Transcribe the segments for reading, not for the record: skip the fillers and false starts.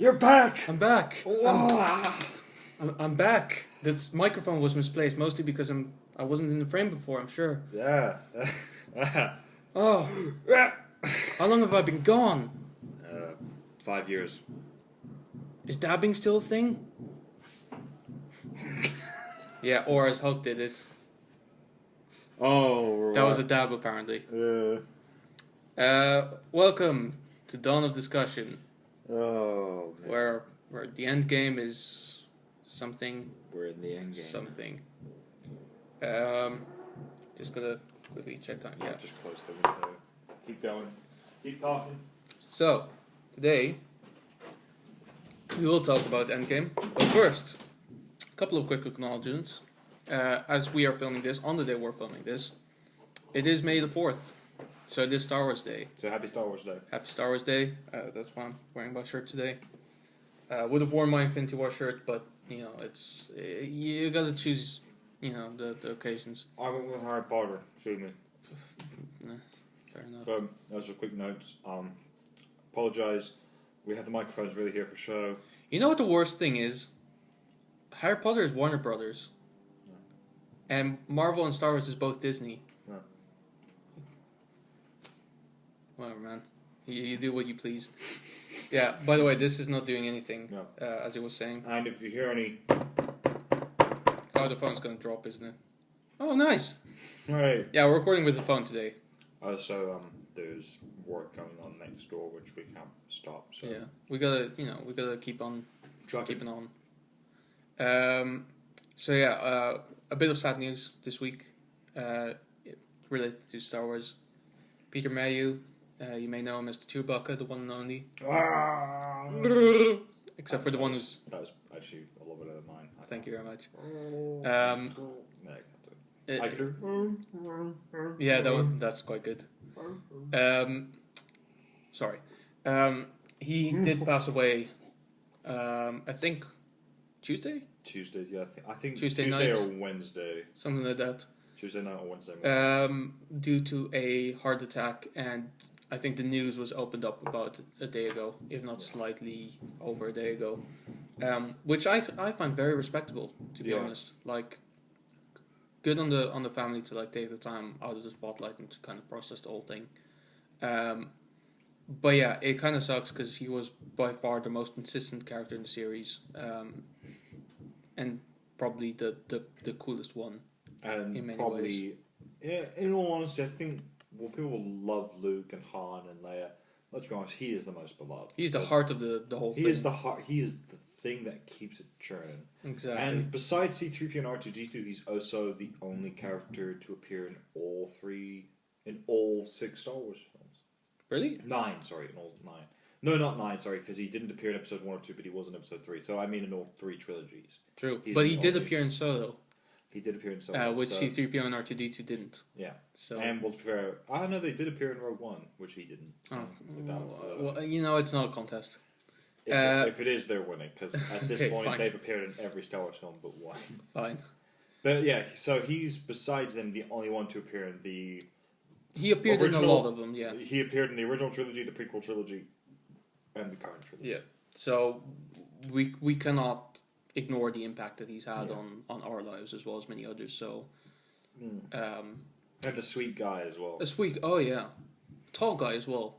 You're back! I'm back. Wow. I'm back. This microphone was misplaced mostly because I wasn't in the frame before. I'm sure. Yeah. Oh, how long have I been gone? 5 years. Is dabbing still a thing? Yeah, or as Hulk did it. Oh, That was a dab apparently. Welcome to Dawn of Discussion, oh, man. where the end game is something. We're in the end game. Something. Just gonna quickly check time. Yeah. Just close the window. Keep going. Keep talking. So, today we will talk about Endgame, but first, a couple of quick acknowledgements. As we are filming this, on the day we're filming this, it is May the 4th, so it is Star Wars Day. So happy Star Wars Day. Happy Star Wars Day. That's why I'm wearing my shirt today. Would have worn my Infinity War shirt, but you know, it's you gotta choose, you know, the occasions. I went with Harry Potter. Excuse me. Fair enough. So, those are quick notes. Apologise. We have the microphones really here for show. You know what the worst thing is? Harry Potter is Warner Brothers. Yeah. And Marvel and Star Wars is both Disney. Yeah. Whatever, man. You do what you please. Yeah, by the way, this is not doing anything, No. as I was saying. And if you hear any... Oh, the phone's going to drop, isn't it? Oh, nice. Right. Yeah, we're recording with the phone today. There's work going on next door, which we can't stop. So. Yeah, we gotta keep on keeping on. So yeah, a bit of sad news this week, related to Star Wars. Peter Mayhew, you may know him as the Chewbacca, the one and only. Except for the one who's... That was actually a little bit of mine. Thank you very much. No, I can do. Yeah, that's quite good. Sorry. He did pass away, I think, Tuesday? Tuesday, yeah. I think Tuesday Tuesday night. or Wednesday. Something like that. Tuesday night or Wednesday morning. Due to a heart attack, and I think the news was opened up about a day ago, if not slightly over a day ago. Which I find very respectable, to be honest. Like, good on the family to like take the time out of the spotlight and to kind of process the whole thing. But yeah, it kind of sucks because he was by far the most consistent character in the series, and probably the coolest one. And in many probably, ways. Yeah, in all honesty, I think people love Luke and Han and Leia. Let's be honest, he is the most beloved. He's the heart of the whole thing. He is the heart. He is the thing that keeps it churning. Exactly. And besides C-3PO and R2-D2, he's also the only character to appear in all 6 Star Wars films. Really? 9, sorry, in all 9. No, not 9, sorry, because he didn't appear in episode 1 or 2, but he was in episode 3. So I mean in all 3 trilogies. True. He's But he did only- appear in Solo. He did appear in Solo. Which C-3PO and R2-D2 didn't. Yeah. So. And well, to be fair, I know they did appear in Rogue One, which he didn't. Oh, So well, you know, it's not a contest. if it is, they're winning, because at this Okay, point fine. they've appeared in every Star Wars film but one. Fine. But yeah, so he's, besides them, the only one to appear in the... He appeared in a original- lot of them, yeah. He appeared in the original trilogy, the prequel trilogy, and the current trilogy. Yeah. So we cannot ignore the impact that he's had on our lives as well as many others. So And a sweet guy as well. a sweet, oh yeah, tall guy as well,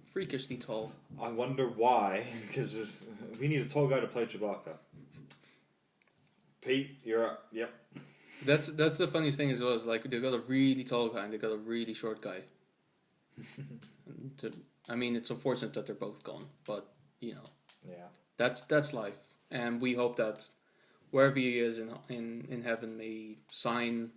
freakishly tall. I wonder why, because we need a tall guy to play Chewbacca. Pete, you're up. Yep. That's the funniest thing as well. Is like they got a really tall guy and they got a really short guy. I mean, it's unfortunate that they're both gone, but you know, that's life, and we hope that wherever he is in heaven may sign.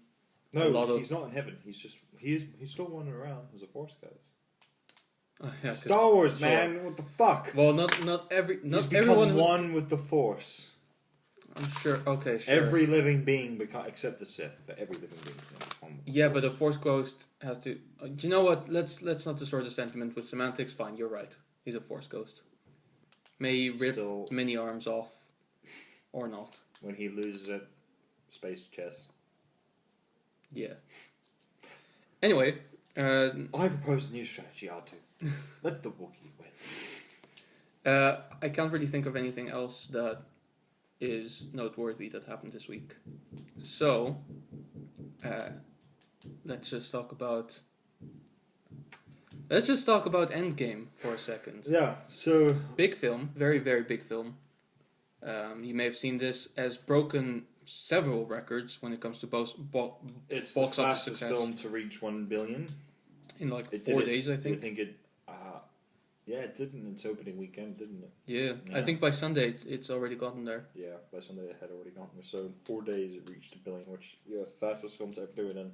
No, he's not in heaven. He's still wandering around as a Force ghost. Yeah, Star Wars, man. What the fuck? Well, not He's everyone. become one with the Force. I'm sure. Okay, sure. Every living being except the Sith, but every living being becomes one with the Yeah, Force. but a Force ghost has to. Do you know what? Let's not destroy the sentiment with semantics. Fine, you're right. He's a Force ghost. May he rip many arms off, or not. When he loses it, space chess. Yeah. Anyway, I propose a new strategy, R2. Let the Wookiee win. I can't really think of anything else that is noteworthy that happened this week. So, let's just talk about Endgame for a second. Yeah. So Big film, very very big film. You may have seen this, has broken several records when it comes to it's box the office fastest success. film to reach 1 billion. In like It 4 did it- days, I think. I think it. Yeah, it did in its opening weekend, didn't it? Yeah, I Yeah. think by Sunday it's already gotten there. Yeah, by Sunday it had already gotten there. So in 4 days it reached 1 billion, which fastest film to ever do it. And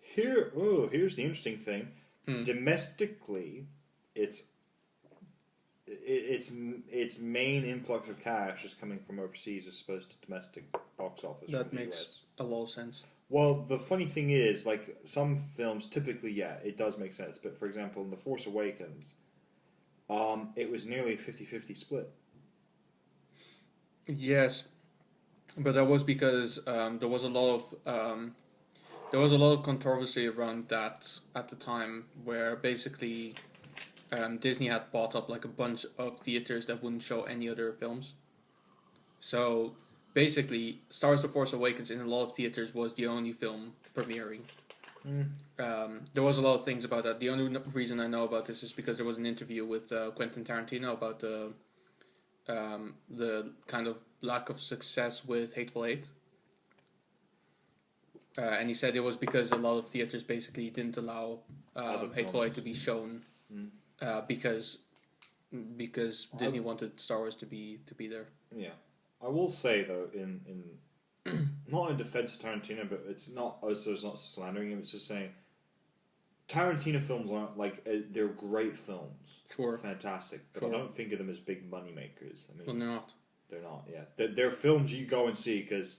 here's the interesting thing. Domestically, its main influx of cash is coming from overseas as opposed to domestic box office. That from the makes US. a lot of sense. Well, the funny thing is, like some films, typically, yeah, it does make sense. But for example, in The Force Awakens, it was nearly a 50-50 split. Yes, but that was because there was a lot of controversy around that at the time, where basically Disney had bought up like a bunch of theaters that wouldn't show any other films. So basically, Star Wars: The Force Awakens in a lot of theaters was the only film premiering. There was a lot of things about that. The only reason I know about this is because there was an interview with Quentin Tarantino about the kind of lack of success with Hateful Eight. And he said it was because a lot of theaters basically didn't allow Hateful Eight to be shown because Disney wanted Star Wars to be there. Yeah, I will say though, in not in defense of Tarantino, but it's not slandering him. It's just saying Tarantino films aren't like they're great films, Sure, fantastic, but Sure. I don't think of them as big money makers. I mean, well, they're not. they're not. Yeah, they're films you go and see because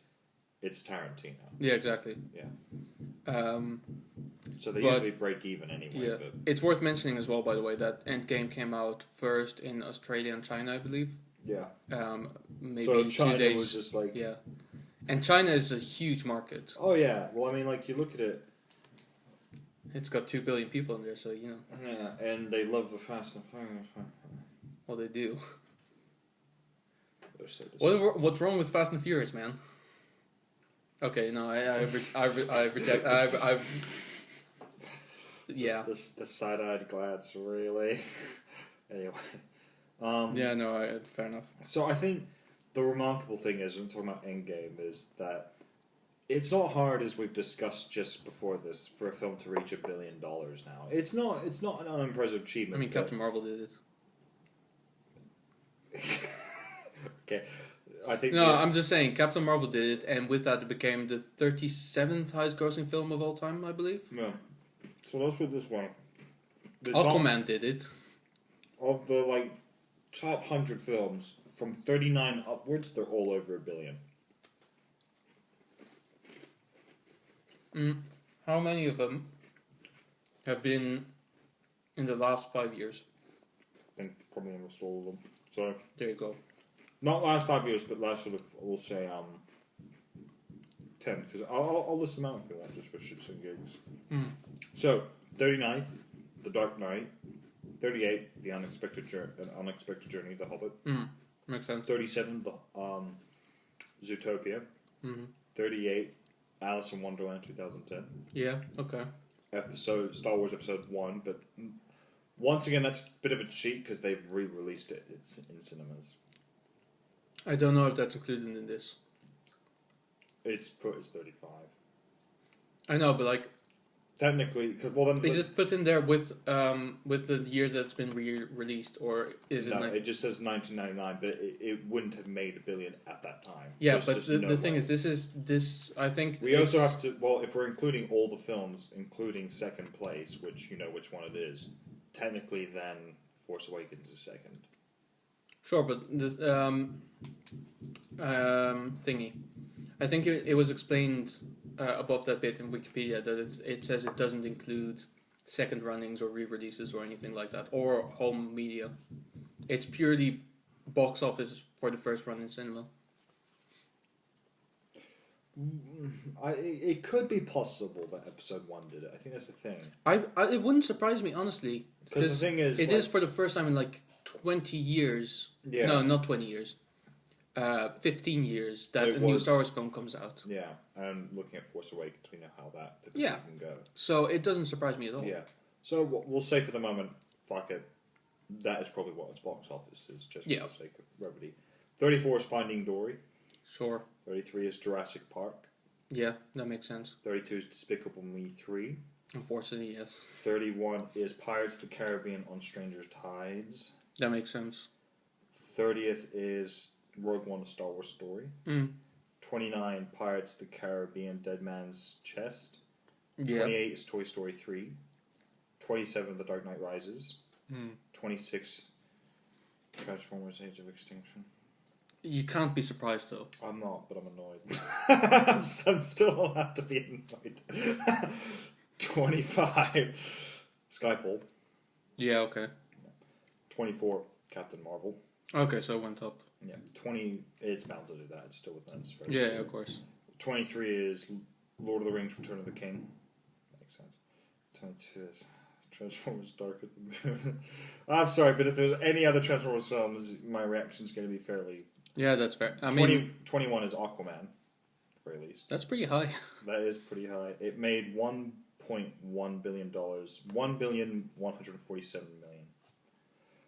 it's Tarantino. Yeah, exactly. Yeah. So they but- usually break even anyway. Yeah, But it's worth mentioning as well, by the way, that Endgame came out first in Australia and China, I believe. yeah. Maybe So 2 China days. was just like, Yeah, and China is a huge market. oh yeah. Well, I mean, like you look at it, It's got 2 billion people in there, so you know. yeah, and they love the Fast and Furious. Well, they do. They're so disgusting. What's wrong with Fast and Furious, man? Okay, no, I reject. Yeah. The side-eyed glance, really. Anyway. Yeah, no, fair enough. So I think the remarkable thing is, when talking about Endgame, is that it's not hard, as we've discussed just before this, for a film to reach $1 billion now. It's not an unimpressive I achievement. mean, Captain Marvel did it. Okay. I think No, I'm just saying, Captain Marvel did it, and with that, it became the 37th highest grossing film of all time, I believe. No. So let's put it this way. The Aquaman did it. of the top 100 films, from 39 upwards, they're all over $1 billion. How many of them have been in the last 5 years? I think probably almost all of them. So, There you go. not last 5 years, but last sort of, we'll say, 10. Because I'll list them out if you want, just for shits and gigs. So, 39th, The Dark Knight. 38, The Unexpected Journey, The Hobbit. Makes sense. 37, Zootopia. 38, Alice in Wonderland 2010. Yeah, okay. Star Wars Episode 1, but once again, that's a bit of a cheat because they've re-released it. It's in cinemas. I don't know if that's included in this. It's put as 35. I know, but Technically, because well then is it put in there with the year that's been re-released, or is it? no, it just says 1999, but it wouldn't have made $1 billion at that time. Yeah, So but it's just the no thing way. is, this I think We also have to. Well, if we're including all the films, including second place, which you know which one it is, technically then Force Awakens is second. Sure, but the thingy, I think it was explained above that bit in Wikipedia that it says it doesn't include second runnings or re-releases or anything like that, or home media. It's purely box office for the first run in cinema. It could be possible that Episode 1 did it. I think that's the thing. It wouldn't surprise me, honestly, Because the thing is, it is for the first time in 20 years. Yeah. No, not 20 years. 15 years that a new Star Wars film comes out. Yeah, and looking at Force Awakens, we know how that typically Yeah. can go. So it doesn't surprise me at all. Yeah. So we'll say for the moment, fuck it. That is probably what its box office is, just for the sake of brevity. 34 is Finding Dory. Sure. 33 is Jurassic Park. Yeah, that makes sense. 32 is Despicable Me 3. Unfortunately, yes. 31 is Pirates of the Caribbean on Stranger Tides. That makes sense. 30th is Rogue One: A Star Wars Story. 29, Pirates of the Caribbean: Dead Man's Chest. 28 is Toy Story 3. 27, The Dark Knight Rises. 26, Transformers: Age of Extinction. You can't be surprised though. I'm not, but I'm annoyed. I'm still allowed to be annoyed. 25, Skyfall. Yeah, okay. 24, Captain Marvel. Okay, so it went up. Yeah, 20. It's bound to do that. It's still within its first. Yeah, of course. 23 is Lord of the Rings: Return of the King. Makes sense. 22 is Transformers: Dark of the Moon. I'm sorry, but if there's any other Transformers films, my reaction's going to be fairly. Yeah, that's fair. I mean, 21 is Aquaman, at the very least. That's pretty high. That is pretty high. It made $1.1 billion. $1,147,000,000.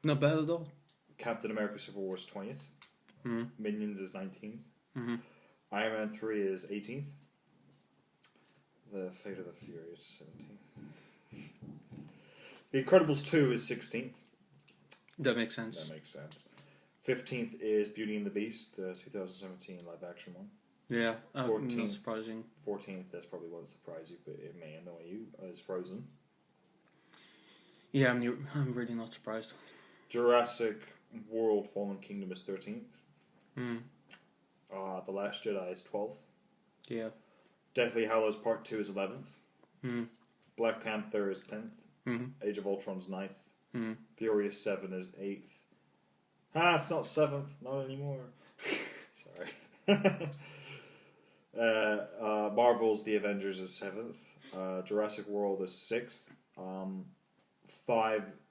Not bad at all. Captain America: Civil War is 20th. Minions is 19th. Iron Man 3 is 18th. The Fate of the Furious is 17th. The Incredibles 2 is 16th. That makes sense. That makes sense. 15th is Beauty and the Beast, the 2017 live action one. Yeah, 14th, not surprising. 14th, that's probably won't surprise you, but it may annoy you, is Frozen. Yeah, I'm really not surprised. Jurassic World Fallen Kingdom is 13th. The Last Jedi is 12th. Yeah. Deathly Hallows Part 2 is 11th. Black Panther is 10th. Age of Ultron is 9th. Furious 7 is 8th. It's not 7th. Not anymore. Sorry. Marvel's The Avengers is 7th. Jurassic World is 6th.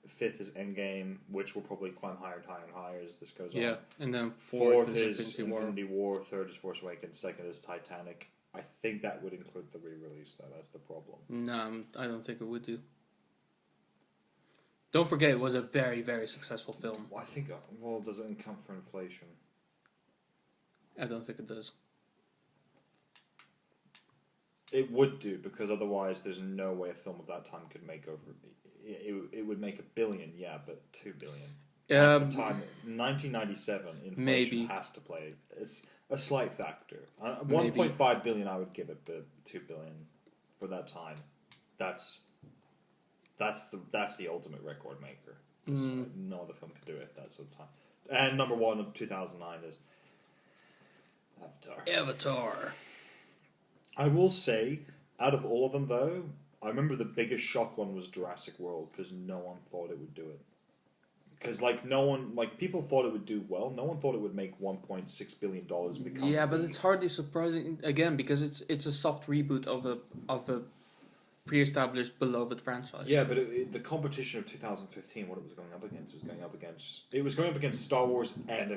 5th is Endgame, which will probably climb higher and higher and higher as this goes on. Yeah, and then 4th is is Infinity War. 3rd is Force Awakens. 2nd is Titanic. I think that would include the re-release, though. That's the problem. No, I don't think it would do. Don't forget, it was a very, very successful film. Well, I think, does it account for inflation? I don't think it does. It would do, because otherwise there's no way a film of that time could make over... It would make $1 billion, yeah, but $2 billion. At the time, 1997, inflation maybe has to play. It's a slight factor. 1.5 billion I would give it, but 2 billion for that time. That's the ultimate record maker. No other film could do it at that sort of time. And number one of 2009 is Avatar. I will say, out of all of them though, I remember the biggest shock one was Jurassic World, because no one thought it would do it. Because people thought it would do well. No one thought it would make $1.6 billion and become. Yeah, but it's hardly surprising again because it's a soft reboot of a pre-established beloved franchise. Yeah, but the competition of 2015, what it was going up against Star Wars and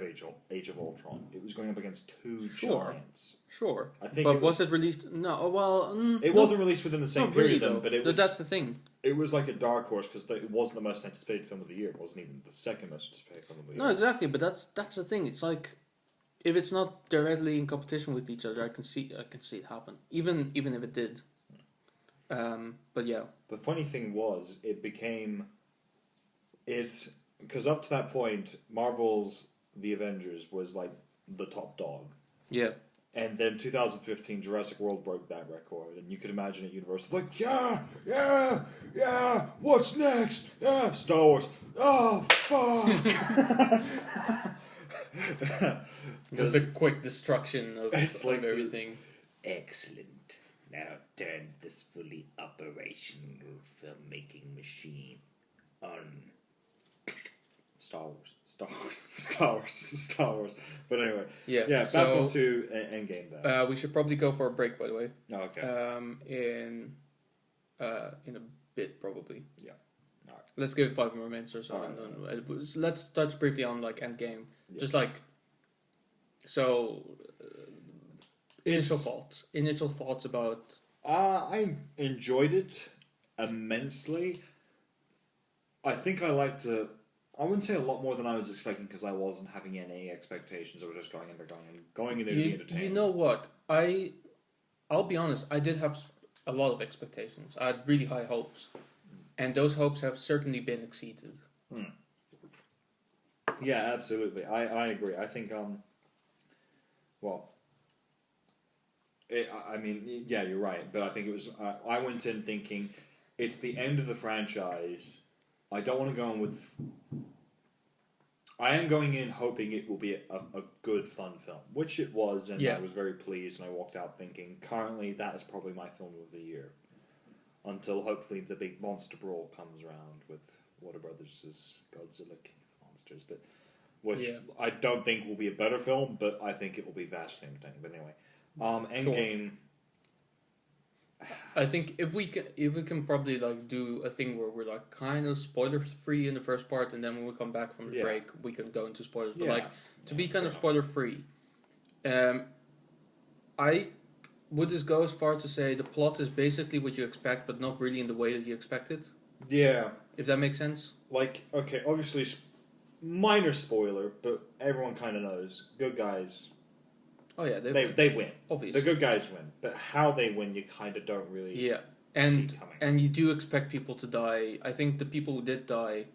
Age of Ultron. It was going up against two giants. Sure. I think. But was it released? No. Well, it wasn't released within the same period, really, but it was. That's the thing. It was like a dark horse because it wasn't the most anticipated film of the year. It wasn't even the second most anticipated film of the year. No, exactly. But that's the thing. It's like if it's not directly in competition with each other, I can see it happen. Even if it did. But yeah. The funny thing was, because up to that point, Marvel's The Avengers was like the top dog. Yeah. And then 2015, Jurassic World broke that record, and you could imagine at Universal, like, yeah, what's next? Yeah, Star Wars. Oh, fuck. Just a quick destruction of everything. Excellent. Now turn this fully operational filmmaking machine on. Star Wars. But anyway, yeah. Back onto Endgame then. We should probably go for a break, by the way. Oh, okay. In a bit, probably. Yeah. Alright. Let's give it 5 more minutes or so, and then let's touch briefly on like Endgame. Yeah. Just like so, initial thoughts about. I enjoyed it immensely. I think I liked it. I wouldn't say a lot more than I was expecting because I wasn't having any expectations. I was just going in there to be entertained. You know what? I'll be honest. I did have a lot of expectations. I had really high hopes, and those hopes have certainly been exceeded. Yeah, absolutely. I agree. I think I mean, yeah, you're right. But I think it was. I went in thinking it's the end of the franchise. I don't want to go in with. I am going in hoping it will be a good, fun film, which it was, and I was very pleased, and I walked out thinking, currently, that is probably my film of the year. Until, hopefully, the big monster brawl comes around with Warner Brothers' Godzilla King of the Monsters, which I don't think will be a better film, but I think it will be vastly entertaining. But anyway, Endgame... Sure. I think if we can probably like do a thing where we're like kind of spoiler free in the first part, and then when we come back from the break, we can go into spoilers. But to be kind of spoiler free, I would just go as far to say the plot is basically what you expect, but not really in the way that you expect it. Yeah, if that makes sense. Like, okay, obviously, minor spoiler, but everyone kind of knows good guys. Oh yeah, they win. Obviously, the good guys win, but how they win, you kind of don't really. Yeah, and you do expect people to die. I think the people who did die,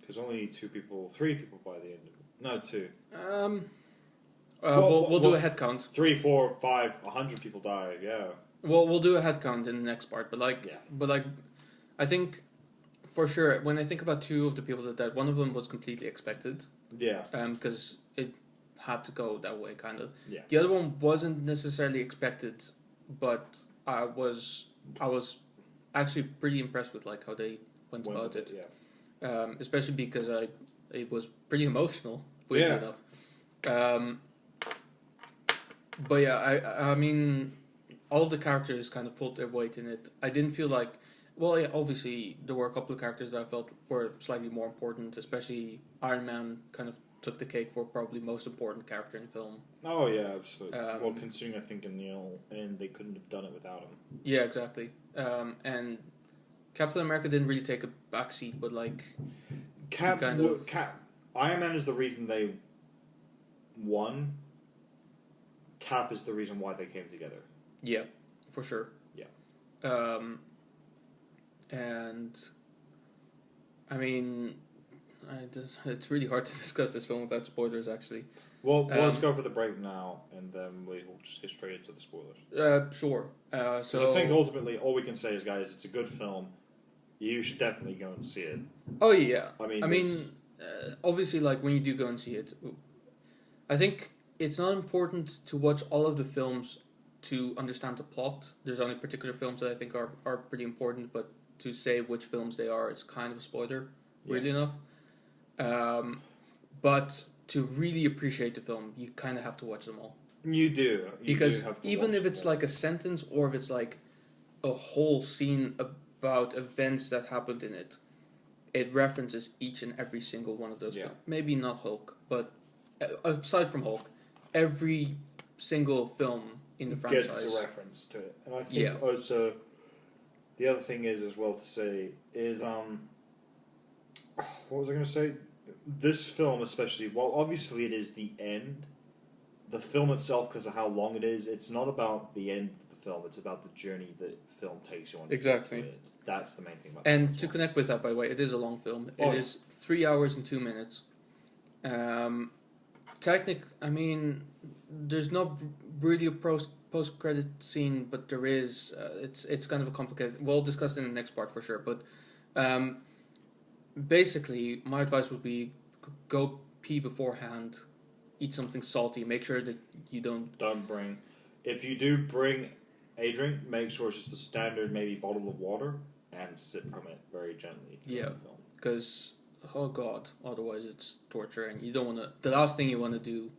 because only 3 people by the end of it. No, 2. We'll do a head count. 3, 4, 5, 100 people die. Yeah. Well, we'll do a head count in the next part, but I think for sure when I think about 2 of the people that died, one of them was completely expected. Yeah. Because it had to go that way, kind of. Yeah. The other one wasn't necessarily expected, but I was actually pretty impressed with like how they went about it. Yeah. Especially because it was pretty emotional, weirdly enough. But yeah, I mean, all of the characters kind of pulled their weight in it. I didn't feel like, well, yeah, obviously there were a couple of characters that I felt were slightly more important, especially Iron Man kind of took the cake for probably most important character in the film. Oh yeah, absolutely. Well, considering I think in the end they couldn't have done it without him. Yeah, exactly. And Captain America didn't really take a backseat, but like Iron Man is the reason they won. Cap is the reason why they came together. Yeah, for sure. Yeah. And I mean, it's really hard to discuss this film without spoilers, actually. Well, let's go for the break now, and then we'll just get straight into the spoilers. Sure. So I think ultimately all we can say is, guys, it's a good film. You should definitely go and see it. Oh yeah. I mean, obviously, like when you do go and see it, I think it's not important to watch all of the films to understand the plot. There's only particular films that I think are pretty important, but to say which films they are, it's kind of a spoiler, weirdly enough. But to really appreciate the film, you kind of have to watch them all. You do. Because even if it's like a sentence or if it's like a whole scene about events that happened in it, it references each and every single one of those films. Maybe not Hulk, but aside from Hulk, every single film in the franchise gets a reference to it. And I think also the other thing is as well to say is what was I going to say? This film especially, well, obviously it is the end. The film itself, because of how long it is, it's not about the end of the film. It's about the journey that film takes you on. Exactly. It. That's the main thing about and to connect with that, by the way, it is a long film. It is 3 hours and 2 minutes. I mean, there's not really a post-credit scene, but there is. It's kind of a complicated. We'll discuss it in the next part for sure. But basically, my advice would be go pee beforehand, eat something salty, make sure that you don't bring. If you do bring a drink, make sure it's just a standard maybe bottle of water and sip from it very gently. Yeah, because oh god, otherwise it's torture, and you don't want to. The last thing you want to do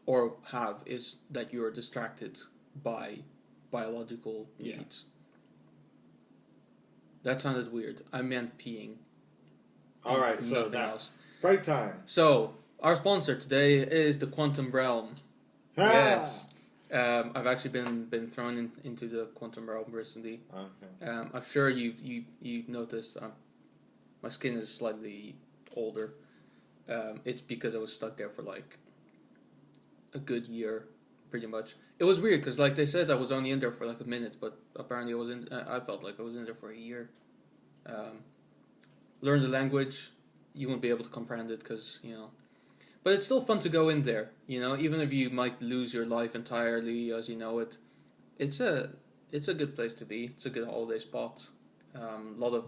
or have is that you are distracted by biological needs. That sounded weird. I meant peeing. All right, so nothing now, else. break time. So our sponsor today is the Quantum Realm. Ah! Yes. I've actually been thrown into the Quantum Realm recently. Okay. I'm sure you noticed my skin is slightly older. It's because I was stuck there for like a good year, pretty much. It was weird because like they said I was only in there for like a minute, but apparently I was in. I felt like I was in there for a year. Learn the language, you won't be able to comprehend it because but it's still fun to go in there. Even if you might lose your life entirely as you know it, it's a good place to be. It's a good holiday spot. A lot of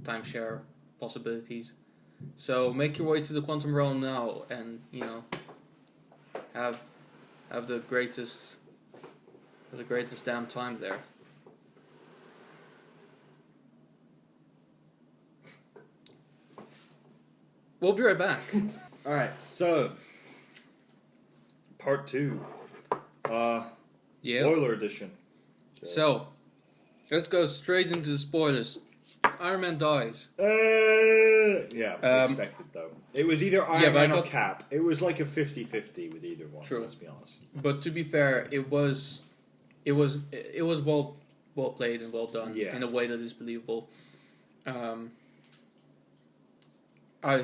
timeshare possibilities. So make your way to the Quantum Realm now, and have the greatest damn time there. We'll be right back. All right, so part 2, Yeah. spoiler edition. So let's go straight into the spoilers. Iron Man dies. Yeah, expected though. It was either Iron Man or Cap. It was like a 50-50 with either one. True. Let's be honest. But to be fair, it was well played and well done in a way that is believable.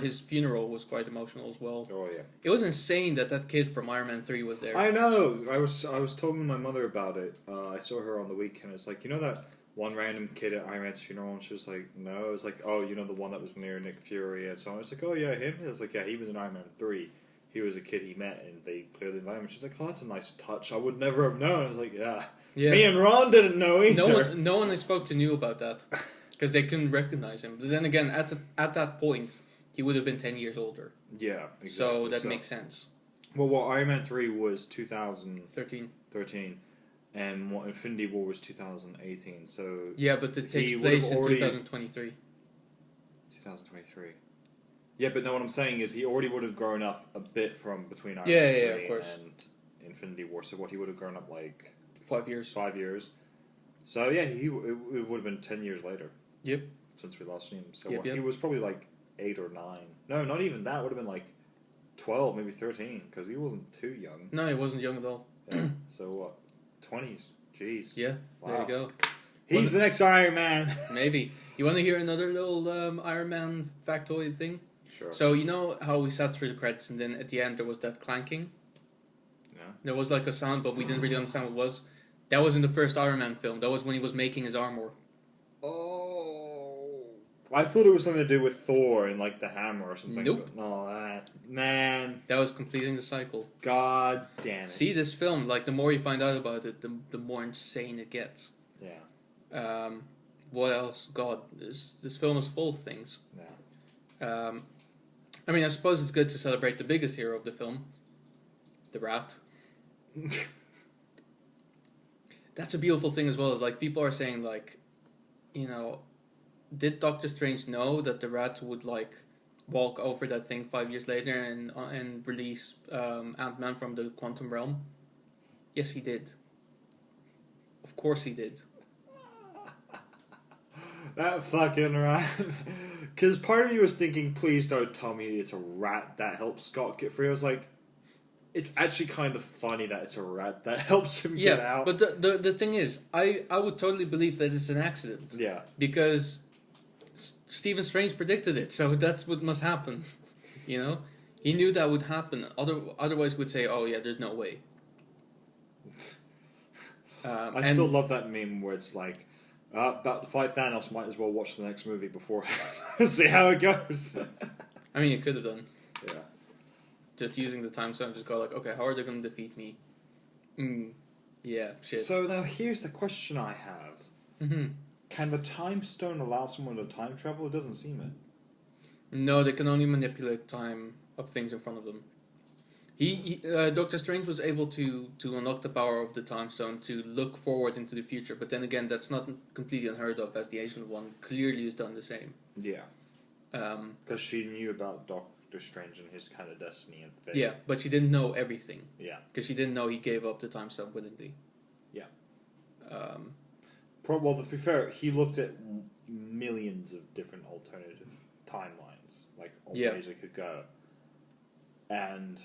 His funeral was quite emotional as well. Oh yeah. It was insane that kid from Iron Man 3 was there. I know. I was talking to my mother about it. I saw her on the weekend. It's like, that one random kid at Iron Man's funeral, and she was like, no. It was like, oh, the one that was near Nick Fury and so on. I was like, oh yeah, him. It was like, yeah, he was in Iron Man 3. He was a kid he met, and they clearly invited him. She's like, oh, that's a nice touch. I would never have known. I was like, yeah. Me and Ron didn't know either. No one I spoke to knew about that because they couldn't recognize him. But then again, at that point, he would have been 10 years older. Yeah, exactly. So that makes sense. Well, Iron Man 3 was 2013. 13. And what Infinity War was 2018. So yeah, but it takes place in 2023. 2023. Yeah, but no, what I'm saying is he already would have grown up a bit from between Iron Man 3 of course. and Infinity War. So what, he would have grown up like 5 years. 5 years. So yeah, it would have been 10 years later. Yep. Since we last seen him. So yep. He was probably like 8 or 9. No, not even that. Would have been like 12, maybe 13, because he wasn't too young. No, he wasn't young at all. Yeah. So what? 20s. Jeez. Yeah. Wow. There you go. He's the next Iron Man. Maybe. You want to hear another little Iron Man factoid thing? Sure. So you know how we sat through the credits and then at the end there was that clanking? Yeah. There was like a sound, but we didn't really understand what it was. That was in the first Iron Man film. That was when he was making his armor. Oh. I thought it was something to do with Thor and like the hammer or something. Nope. No, man. That was completing the cycle. God damn it. See, this film, like the more you find out about it, the more insane it gets. Yeah. What else? God, this film is full of things. Yeah. I mean, I suppose it's good to celebrate the biggest hero of the film, the rat. That's a beautiful thing as well. Is like people are saying like, did Doctor Strange know that the rat would like walk over that thing 5 years later and release Ant-Man from the quantum realm? Yes, he did. Of course he did. That fucking rat. Because part of me was thinking, please don't tell me it's a rat that helps Scott get free. I was like, it's actually kind of funny that it's a rat that helps him get out. But the thing is, I would totally believe that it's an accident. Yeah. Because Stephen Strange predicted it, so that's what must happen. He knew that would happen. Otherwise, we'd say, "Oh yeah, there's no way." I still love that meme where it's like, about to fight Thanos, might as well watch the next movie before see how it goes. I mean, you could have done. Yeah. Just using the time stone, just go like, okay, how are they going to defeat me? Yeah, shit. So now here's the question I have. Mm-hmm. Can the time stone allow someone to time travel? It doesn't seem it. No, they can only manipulate time of things in front of them. Doctor Strange was able to unlock the power of the time stone to look forward into the future, but then again, that's not completely unheard of, as the Ancient One clearly has done the same. Yeah. Because she knew about Doctor Strange and his kind of destiny and fate. Yeah, but she didn't know everything. Yeah. Because she didn't know he gave up the time stone willingly. Yeah. Well, to be fair, he looked at millions of different alternative timelines, like all Yeah. ways it could go. And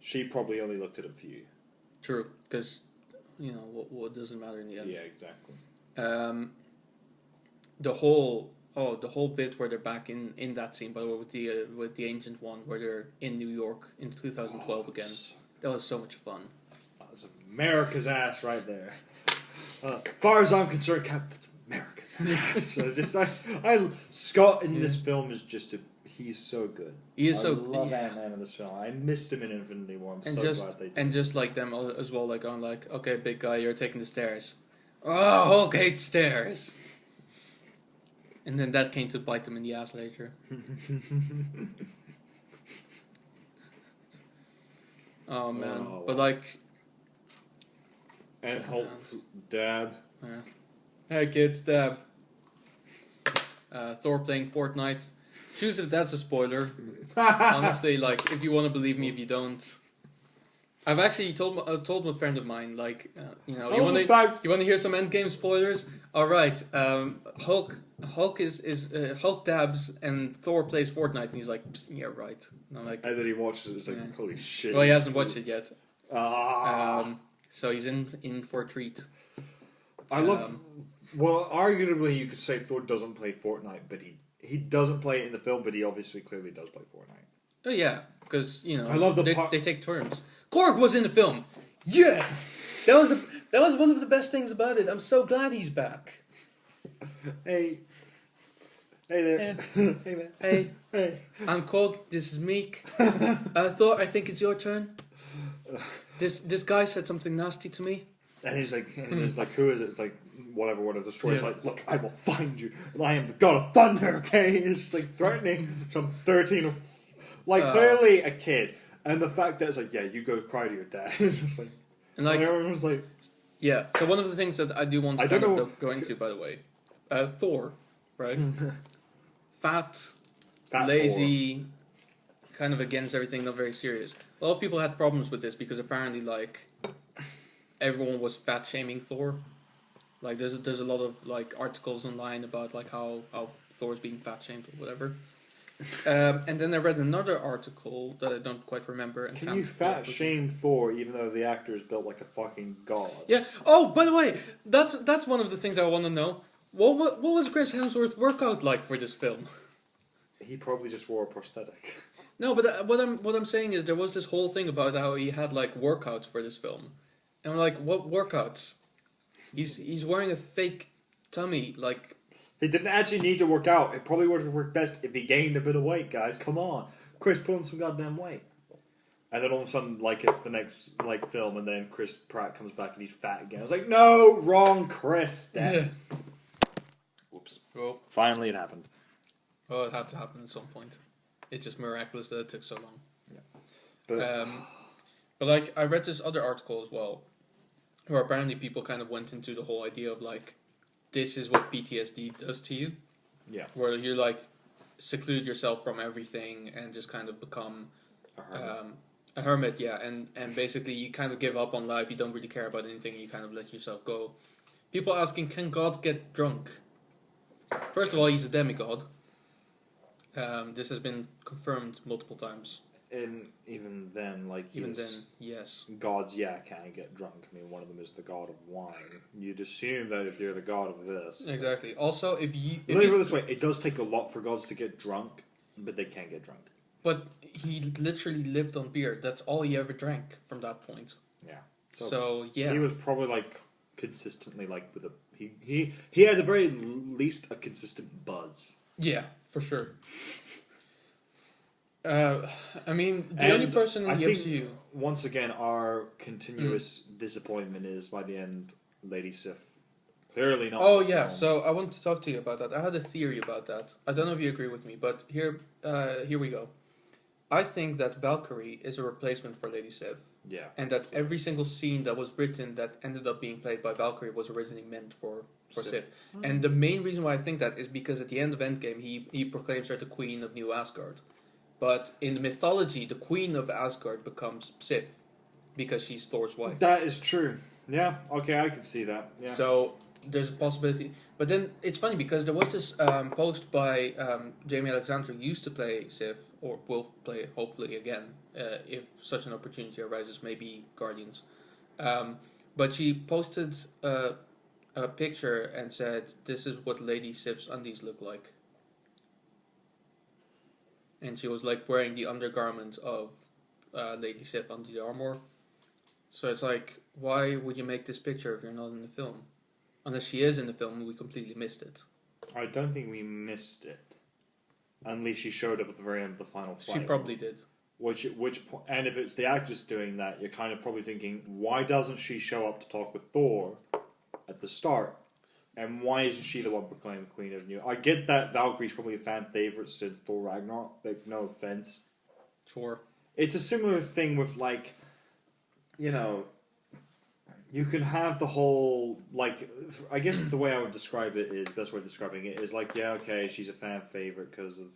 she probably only looked at a few. True, because what doesn't matter in the end. Yeah, exactly. The whole bit where they're back in that scene, by the way, with the ancient one, where they're in New York in 2012 again. That was so much fun. That was America's ass right there. As far as I'm concerned, Cap, that's America's ass. So just Scott in this film is just he's so good. He is I so. love Yeah. Ant-Man in this film. I missed him in Infinity War. I'm And so just glad they did. and just like them as well, like going like, okay, big guy, you're taking the stairs. Oh, Hulk hates stairs. And then that came to bite them in the ass later. Oh man, Oh, but wow. like, And Hulk's dad. yeah. Hey kids, dab. Thor playing Fortnite. Choose if that's a spoiler. Honestly, like, if you want to believe me, if you don't. I've actually told a friend of mine, like, you want to hear some Endgame spoilers? All right, Hulk dabs and Thor plays Fortnite, and he's like, yeah, right. And I'm like, And then he watches it. It's like, Yeah. holy shit. well, he hasn't watched it yet, Ah. so he's in for a treat. I love. Well, arguably, you could say Thor doesn't play Fortnite, but he doesn't play it in the film, but he obviously clearly does play Fortnite. Oh yeah, because I love the they take turns. Korg was in the film. Yes, that was one of the best things about it. I'm so glad he's back. Hey there. Hey man. Hey, Hey. I'm Korg. This is Meek. Thor, I think it's your turn. This guy said something nasty to me. And he's like, who is it? It's like, whatever, one of the destroyers. Yeah. Like, look, I will find you, and I am the god of thunder. Okay, it's just like threatening some 13 or clearly a kid, and the fact that it's like, yeah, you go cry to your dad. It's just like, And like, and everyone's like, yeah. So one of the things that I do want to I don't kind know- of go into, by the way, Thor, right? Fat, that lazy, kind of against everything, not very serious. A lot of people had problems with this because apparently, like, everyone was fat shaming Thor. Like, there's a lot of like articles online about like how Thor's being fat shamed or whatever. And then I read another article that I don't quite remember. And Can can't you fat shame Thor even though the actor is built like a fucking god? Yeah. Oh, by the way, that's one of the things I want to know. What was Chris Hemsworth's workout like for this film? He probably just wore a prosthetic. No, but what I'm saying is there was this whole thing about how he had like workouts for this film, and I'm like, what workouts? He's wearing a fake tummy, like. He didn't actually need to work out. It probably would have worked best if he gained a bit of weight, guys. Come on. Chris, put on some goddamn weight. And then all of a sudden, like, it's the next, like, film, and then Chris Pratt comes back and he's fat again. I was like, no, wrong Chris. Damn. Yeah. Whoops. Well, Finally it happened. it had to happen at some point. It's just miraculous that it took so long. But But like, I read this other article as well, where apparently people kind of went into the whole idea of like, this is what PTSD does to you. yeah. Where you like seclude yourself from everything and just kind of become a hermit, yeah, and basically you kind of give up on life. You don't really care about anything. And you kind of let yourself go. People asking, can gods get drunk? First of all, he's a demigod. This has been confirmed multiple times. And even then, like, Even then, yes. gods, can get drunk. I mean, one of them is the god of wine. You'd assume that if you're the god of this... Exactly. Also, if Let me you put it this way. It does take a lot for gods to get drunk, but they can get drunk. but he literally lived on beer. That's all he ever drank from that point. Yeah. So yeah. He was probably, like, consistently, like, with a... He had, at the very least, a consistent buzz. Yeah, for sure. I mean, the only person in I the think, MCU. once again, our continuous disappointment is, by the end, Lady Sif. Clearly not. Oh yeah, so I want to talk to you about that. I had a theory about that. I don't know if you agree with me, but here we go. I think that Valkyrie is a replacement for Lady Sif, Yeah. and that every single scene that was written that ended up being played by Valkyrie was originally meant for Sif. And the main reason why I think that is because at the end of Endgame, he proclaims her the Queen of New Asgard. But in the mythology, the Queen of Asgard becomes Sif because she's Thor's wife. That is true. Yeah, okay, I can see that. Yeah. So there's a possibility. But then it's funny because there was this post by Jamie Alexander, who used to play Sif, or will play hopefully again, if such an opportunity arises, maybe Guardians. But she posted a picture and said, "This is what Lady Sif's undies look like." And she was like wearing the undergarment of Lady Sif under the armor. So it's like, why would you make this picture if you're not in the film? Unless she is in the film, we completely missed it. I don't think we missed it. Unless she showed up at the very end of the final fight. She probably did. And if it's the actress doing that, you're kind of probably thinking, why doesn't she show up to talk with Thor at the start? And why isn't she the one proclaimed Queen of New? I get that Valkyrie's probably a fan favorite since Thor Ragnarok, but no offense. Sure. It's a similar thing with, like, you know, you can have the whole, like, I guess the way I would describe it is, best way of describing it is like, yeah, okay, she's a fan favorite because of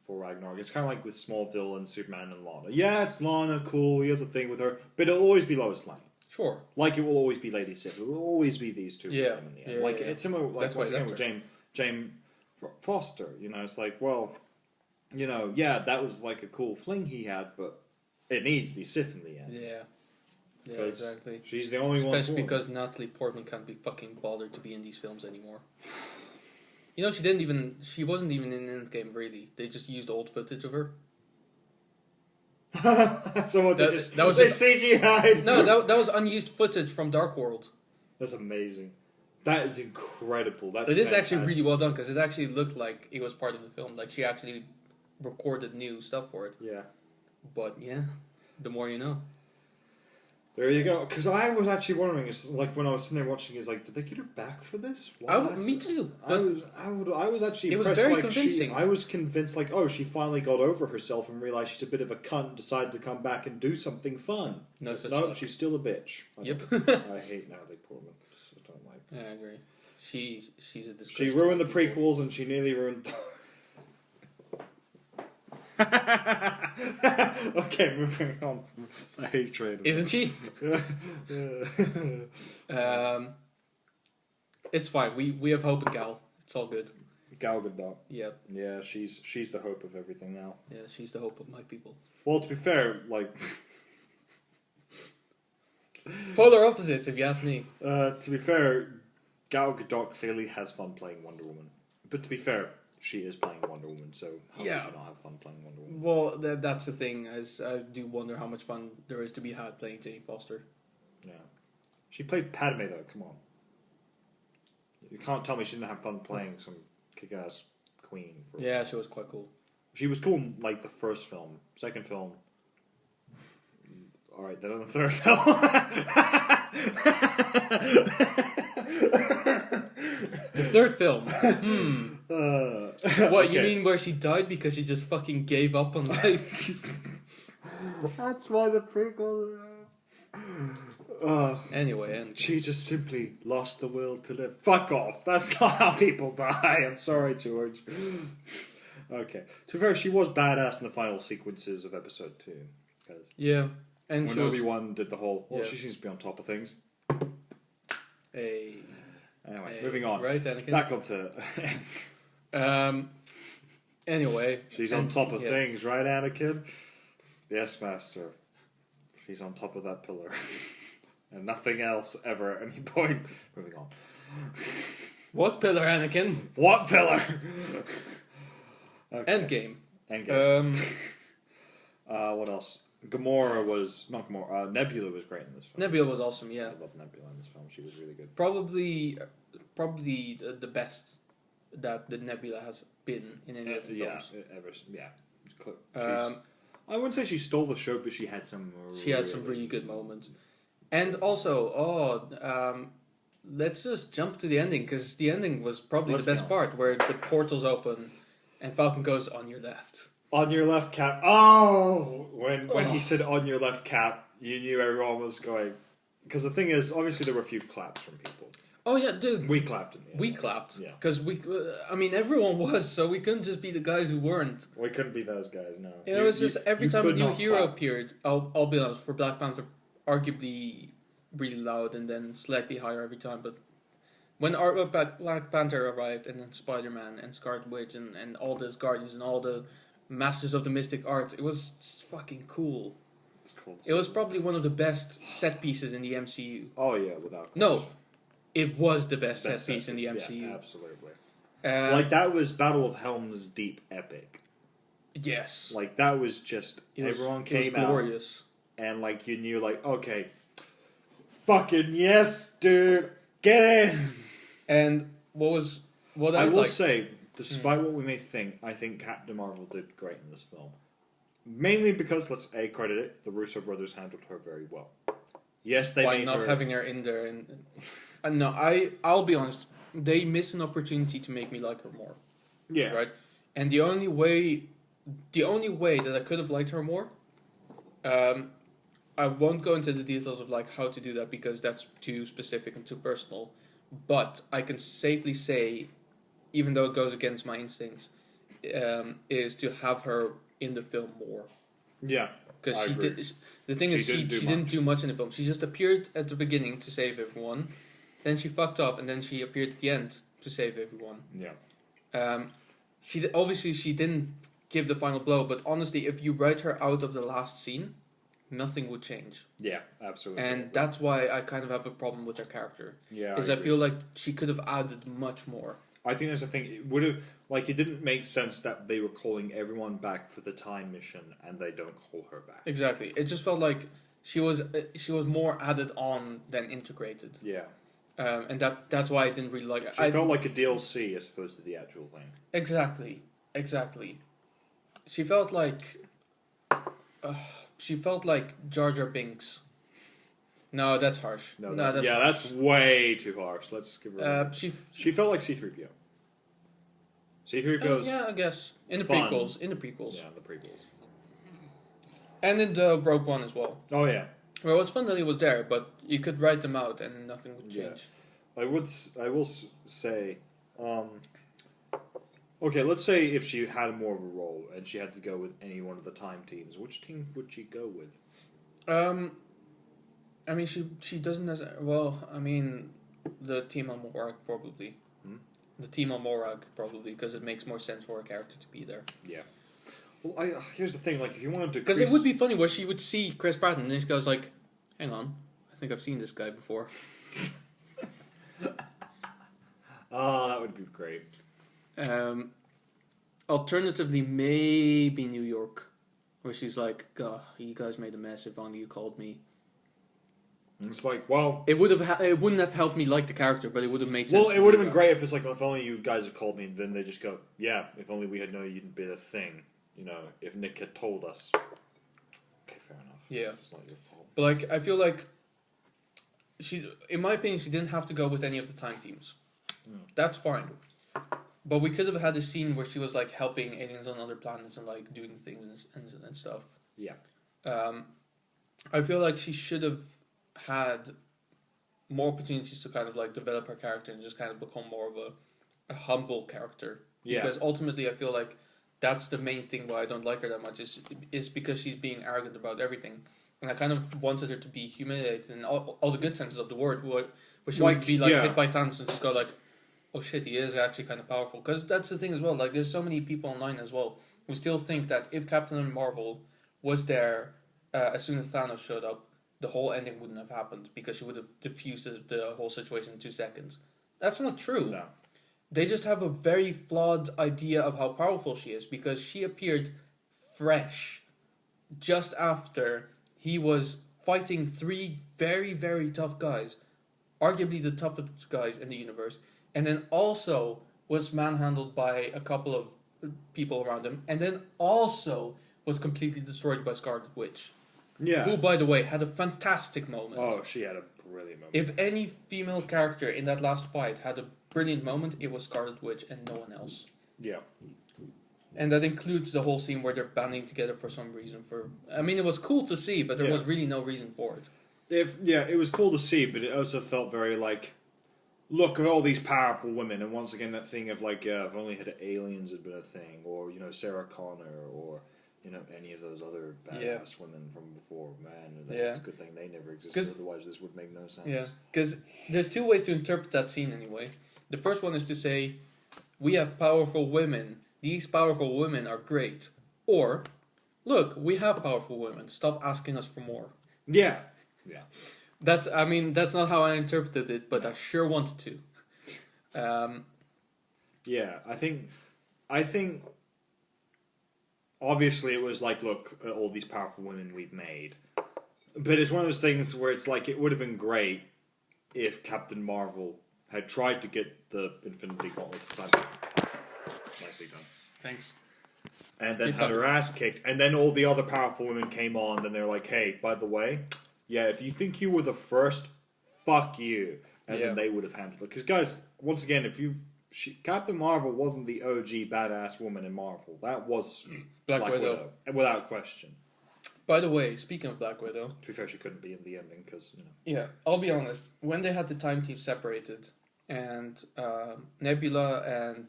Thor Ragnarok. It's kind of like with Smallville and Superman and Lana. Yeah, it's Lana, cool, he has a thing with her, but it'll always be Lois Lane. Sure. Like it will always be Lady Sif. It will always be these two. Yeah. With them in the end. Like it's similar. Like that's once why again with Jane Foster. You know, it's like, well, you know, yeah, that was like a cool fling he had, but it needs to be Sif in the end. Yeah. Yeah, exactly. She's the only one. Especially because Natalie Portman can't be fucking bothered to be in these films anymore. You know, she wasn't even in Endgame really. They just used old footage of her. So what, they CGI'd? No, that was unused footage from Dark World. That's amazing. That is incredible. It is actually really well done because it actually looked like it was part of the film. Like she actually recorded new stuff for it. Yeah. But yeah, the more you know. There you go. Because I was actually wondering, it's like when I was sitting there watching, is like, did they get her back for this? Me too. I was actually. It was impressed, very like, convincing. I was convinced, like, oh, she finally got over herself and realized she's a bit of a cunt and decided to come back and do something fun. No such No, luck. she's still a bitch. Yep. I hate Natalie Portman. I don't like. Yeah, I agree. She's a disgrace. She ruined the prequels and she nearly ruined. Okay, moving on from the hatred. Isn't she? It's fine. We have hope in Gal. It's all good. Gal Gadot. Yep. Yeah, she's the hope of everything now. Yeah, she's the hope of my people. Well, to be fair, like polar opposites, if you ask me. To be fair, Gal Gadot clearly has fun playing Wonder Woman. But to be fair, she is playing Wonder Woman, so how would you not have fun playing Wonder Woman? Well, that's the thing. I do wonder how much fun there is to be had playing Jane Foster. Yeah. She played Padme, though, come on. You can't tell me she didn't have fun playing some kick-ass queen. Yeah, she was quite cool. She was cool in, like, the first film. Second film... Alright, then on the third film... The third film? What, okay. you mean where she died because she just fucking gave up on life? That's why the prequel... Anyway, she just simply lost the will to live. Fuck off. That's not how people die. I'm sorry, George. Okay. To be fair, she was badass in the final sequences of episode 2. Yeah. And when Obi-Wan did the whole, she seems to be on top of things. Anyway, moving on. Right, Anakin? Back onto... Anyway. She's on top of things, right, Anakin? Yes, Master. She's on top of that pillar. And nothing else ever at any point. Moving on. What pillar, Anakin? What pillar? Okay. Endgame. What else? Gamora was... Not Gamora. Nebula was great in this film. Nebula was awesome, yeah. I love Nebula in this film. She was really good. Probably the best that the Nebula has been in any of the films. I wouldn't say she stole the show, but she had some... She had some really good moments. And also, let's just jump to the ending, because the ending was probably the best part, where the portals open and Falcon goes, "On your left." On your left, Cap. Oh! When he said on your left, Cap, you knew everyone was going... Because the thing is, obviously there were a few claps from people. Oh yeah, dude. We clapped in the end. We clapped. Yeah. Because everyone was, so we couldn't just be the guys who weren't. We couldn't be those guys, no. It was just every time a new hero clap. appeared, I'll be honest, for Black Panther, arguably really loud and then slightly higher every time, but when Black Panther arrived, and then Spider-Man and Scarlet Witch and all those Guardians and all the Masters of the Mystic Arts, it was fucking cool. It's cool. It was probably one of the best set pieces in the MCU. Oh yeah, without question. No, it was the best set piece in the MCU. Yeah, absolutely. Like that was Battle of Helm's Deep epic. Yes. Like that was just everyone came out glorious. and like you knew like okay, fucking yes, dude, get in. And what I will say, despite what we may think, I think Captain Marvel did great in this film. Mainly because let's credit it, the Russo brothers handled her very well. Yes, they made not her... having her in there and no, I'll be honest, they missed an opportunity to make me like her more. Yeah. Right? And the only way that I could have liked her more, I won't go into the details of like how to do that because that's too specific and too personal. But I can safely say, even though it goes against my instincts, is to have her in the film more. Yeah, because she agree. The thing is, she didn't do much in the film. She just appeared at the beginning to save everyone, then she fucked off, and then she appeared at the end to save everyone. Yeah. She didn't give the final blow, but honestly, if you write her out of the last scene, nothing would change. Yeah, absolutely. And that's why I kind of have a problem with her character. Yeah, I feel like she could have added much more. I think that's the thing. It would have it didn't make sense that they were calling everyone back for the time mission and they don't call her back. Exactly. It just felt like she was more added on than integrated. Yeah. And that's why I didn't really like it. She felt like a DLC as opposed to the actual thing. Exactly. She felt like Jar Jar Binks. No, that's harsh. No, that's way too harsh. Let's give her. She felt like C-3PO. C-3PO's. Yeah, I guess in the prequels. Yeah, in the prequels. And in the Rogue One as well. Oh yeah. Well, it was fun that he was there, but you could write them out and nothing would change. Yeah. I will say. Okay, let's say if she had more of a role and she had to go with any one of the time teams, which team would she go with? I mean, she doesn't necessarily... Well, I mean, the team on Morag, probably. The team on Morag, probably, because it makes more sense for a character to be there. Yeah. Well, here's the thing, like, if you wanted to... Because it would be funny where she would see Chris Pratt and then she goes like, hang on, I think I've seen this guy before. Oh, that would be great. Alternatively, maybe New York, where she's like, "God, you guys made a mess. If only you called me." It's like, well, it wouldn't have helped me like the character, but it would have made sense. Well, it would have been great if it's like, if only you guys had called me. Then they just go, yeah, if only we had known you'd be a thing. You know, if Nick had told us. Okay, fair enough. Yeah, it's not your fault. But like, I feel like in my opinion, she didn't have to go with any of the time teams. That's fine. But we could have had a scene where she was like helping aliens on other planets and like doing things and stuff. Yeah. I feel like she should have had more opportunities to kind of like develop her character and just kind of become more of a humble character. Yeah. Because ultimately, I feel like that's the main thing why I don't like her that much is because she's being arrogant about everything. And I kind of wanted her to be humiliated in all the good senses of the word, where she would be like hit by Thanos and just go like, oh shit, he is actually kind of powerful. Because that's the thing as well. Like, there's so many people online as well who still think that if Captain Marvel was there as soon as Thanos showed up, the whole ending wouldn't have happened because she would have diffused the whole situation in 2 seconds. That's not true. No. They just have a very flawed idea of how powerful she is because she appeared fresh just after he was fighting 3 very, very tough guys, arguably the toughest guys in the universe, and then also was manhandled by a couple of people around him, and then also was completely destroyed by Scarlet Witch. Yeah. Who, by the way, had a fantastic moment. Oh, she had a brilliant moment. If any female character in that last fight had a brilliant moment, it was Scarlet Witch and no one else. Yeah. And that includes the whole scene where they're banding together for some reason. I mean, it was cool to see, but there was really no reason for it. It was cool to see, but it also felt very like, look at all these powerful women, and once again that thing of like, if only aliens had been a thing, or Sarah Connor, or any of those other Yeah. badass women from before, man. Yeah. It's a good thing they never existed. 'Cause- Otherwise, this would make no sense. Yeah, because there's two ways to interpret that scene anyway. The first one is to say, we have powerful women. These powerful women are great. Or, look, we have powerful women. Stop asking us for more. Yeah. That's not how I interpreted it, but I sure wanted to. Yeah, I think obviously it was like, look at all these powerful women we've made. But it's one of those things where it's like, it would have been great if Captain Marvel had tried to get the Infinity Gauntlet to time. Nicely done. Thanks. And then had her ass kicked, and then all the other powerful women came on, and they're like, hey, by the way, yeah, if you think you were the first, fuck you. And then they would have handled it. Because, guys, once again, Captain Marvel wasn't the OG badass woman in Marvel. That was Black Widow. Without question. By the way, speaking of Black Widow... To be fair, she couldn't be in the ending, because, Yeah, I'll be honest. When they had the time team separated, and Nebula and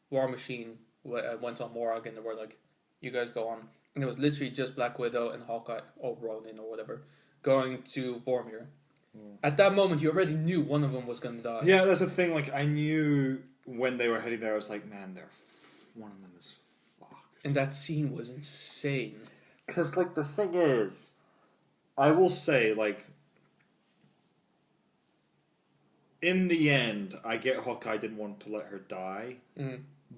War Machine went on Morag, and they were like, you guys go on. And it was literally just Black Widow and Hawkeye, or Ronin or whatever, going to Vormir. At that moment, you already knew one of them was going to die. Yeah, that's the thing. Like, I knew when they were heading there, I was like, man, one of them is fucked. And that scene was insane. Because, like, the thing is, I will say, like, in the end, I get Hawkeye didn't want to let her die.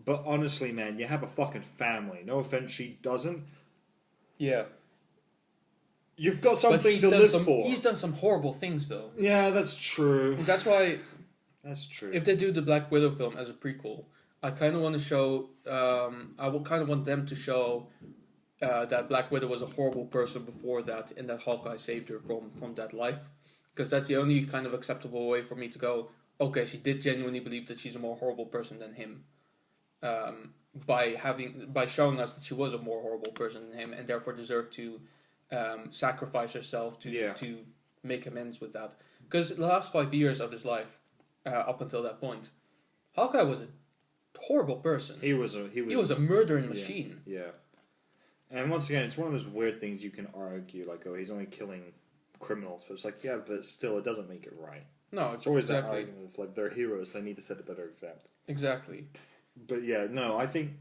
But honestly, man, you have a fucking family. No offense, she doesn't. Yeah. You've got something to live for. He's done some horrible things, though. Yeah, that's true. That's why... That's true. If they do the Black Widow film as a prequel, I kind of want to show... I would kind of want them to show that Black Widow was a horrible person before that, and that Hawkeye saved her from that life. Because that's the only kind of acceptable way for me to go, okay, she did genuinely believe that she's a more horrible person than him. By showing us that she was a more horrible person than him, and therefore deserved to sacrifice herself to make amends with that. Because the last 5 years of his life, up until that point, Hawkeye was a horrible person. He was a murdering machine. Yeah. And once again, it's one of those weird things you can argue, like, oh, he's only killing criminals, but it's like, yeah, but still, it doesn't make it right. No, it's always that argument of, like, they're heroes, they need to set a better example. Exactly. But yeah, no, I think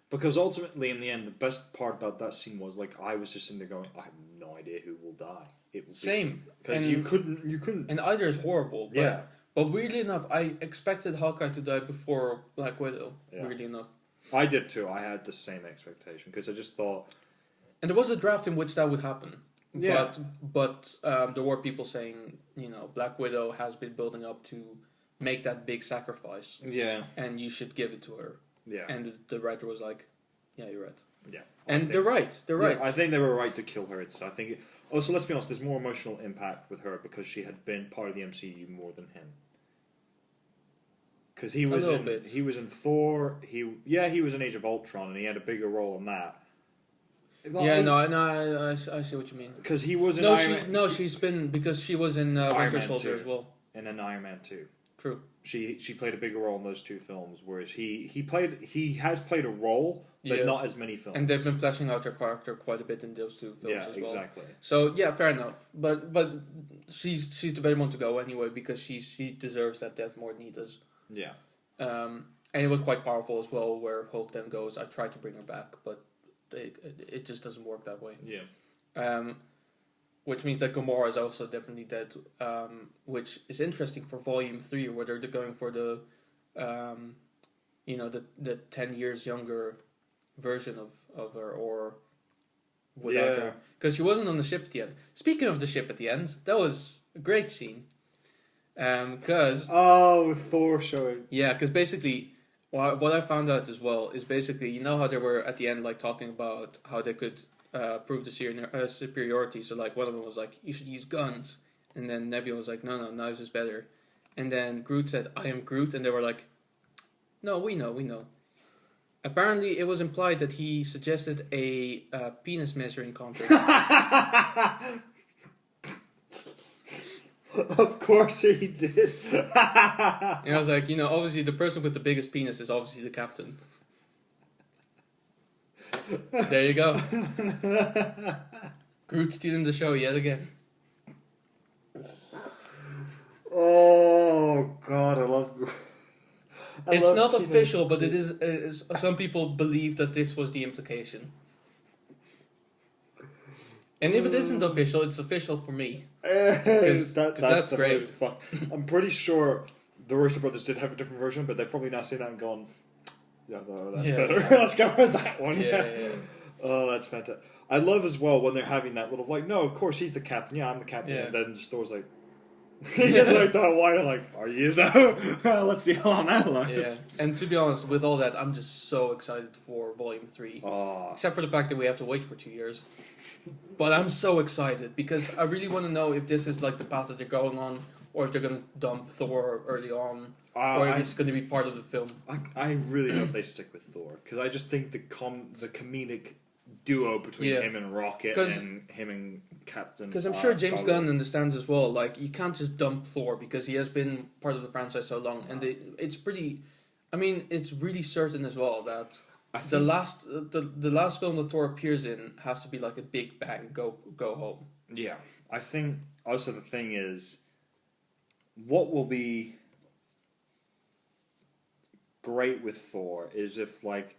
because ultimately, in the end, the best part about that scene was, like, I was just sitting there going, I have no idea who will die. It will Same, because you couldn't, and either is horrible. But, yeah, but weirdly enough, I expected Hawkeye to die before Black Widow. Yeah. Weirdly enough, I did too. I had the same expectation because I just thought, and there was a draft in which that would happen. Yeah, but there were people saying, Black Widow has been building up to make that big sacrifice. Yeah, and you should give it to her. Yeah, and the writer was like, "Yeah, you're right." Yeah, and they're right. They're right. I think they were right to kill her. I think. Also, let's be honest. There's more emotional impact with her because she had been part of the MCU more than him. Because he was in Thor. He was in Age of Ultron, and he had a bigger role in that. Well, yeah, I see what you mean. Because he was in Iron Man. She's been because she was in Winter Soldier as well, and in Iron Man 2. True. She played a bigger role in those two films, whereas he has played a role, but not as many films. And they've been fleshing out her character quite a bit in those two films as well. Yeah, exactly. So yeah, fair enough. But she's the better one to go anyway because she deserves that death more than he does. Yeah. And it was quite powerful as well, where Hulk then goes, I tried to bring her back, but it just doesn't work that way. Yeah. Which means that Gamora is also definitely dead, which is interesting for Volume 3, where they're going for the 10 years younger version of her, or without her. Because she wasn't on the ship at the end. Speaking of the ship at the end, that was a great scene. Because... Thor showing. Yeah, because basically, what I found out as well is basically, how they were at the end, like, talking about how they could... prove the superiority. So like one of them was like, you should use guns, and then Nebula was like, no, knives is better. And then Groot said, I am Groot, and they were like, no, we know. Apparently it was implied that he suggested a penis measuring contest. Of course he did. And I was like, obviously the person with the biggest penis is obviously the captain. There you go. Groot stealing the show yet again. Oh God, I love. It's not official, but it is. Some people believe that this was the implication. And if it isn't official, it's official for me. Because that's great. Fuck. I'm pretty sure the Russo brothers did have a different version, but they've probably now seen that and gone, yeah, no, that's better. Let's go with that one. Yeah. Oh, that's fantastic. I love as well when they're having that little like, no, of course he's the captain. Yeah, I'm the captain. Yeah. And then just Thor's like, he gets like that wire, like, are you though? Let's see how long that lasts. Yeah. And to be honest, with all that, I'm just so excited for Volume 3. Oh. Except for the fact that we have to wait for 2 years. But I'm so excited because I really want to know if this is like the path that they're going on, or if they're going to dump Thor early on, or if it's going to be part of the film. I really hope they stick with Thor, because I just think the comedic duo between him and Rocket and him and Captain. Because I'm sure James Gunn understands as well. Like, you can't just dump Thor because he has been part of the franchise so long, and it's pretty. I mean, it's really certain as well that the last film that Thor appears in has to be like a big bang, go home. Yeah, I think also the thing is, what will be great with Thor is if like,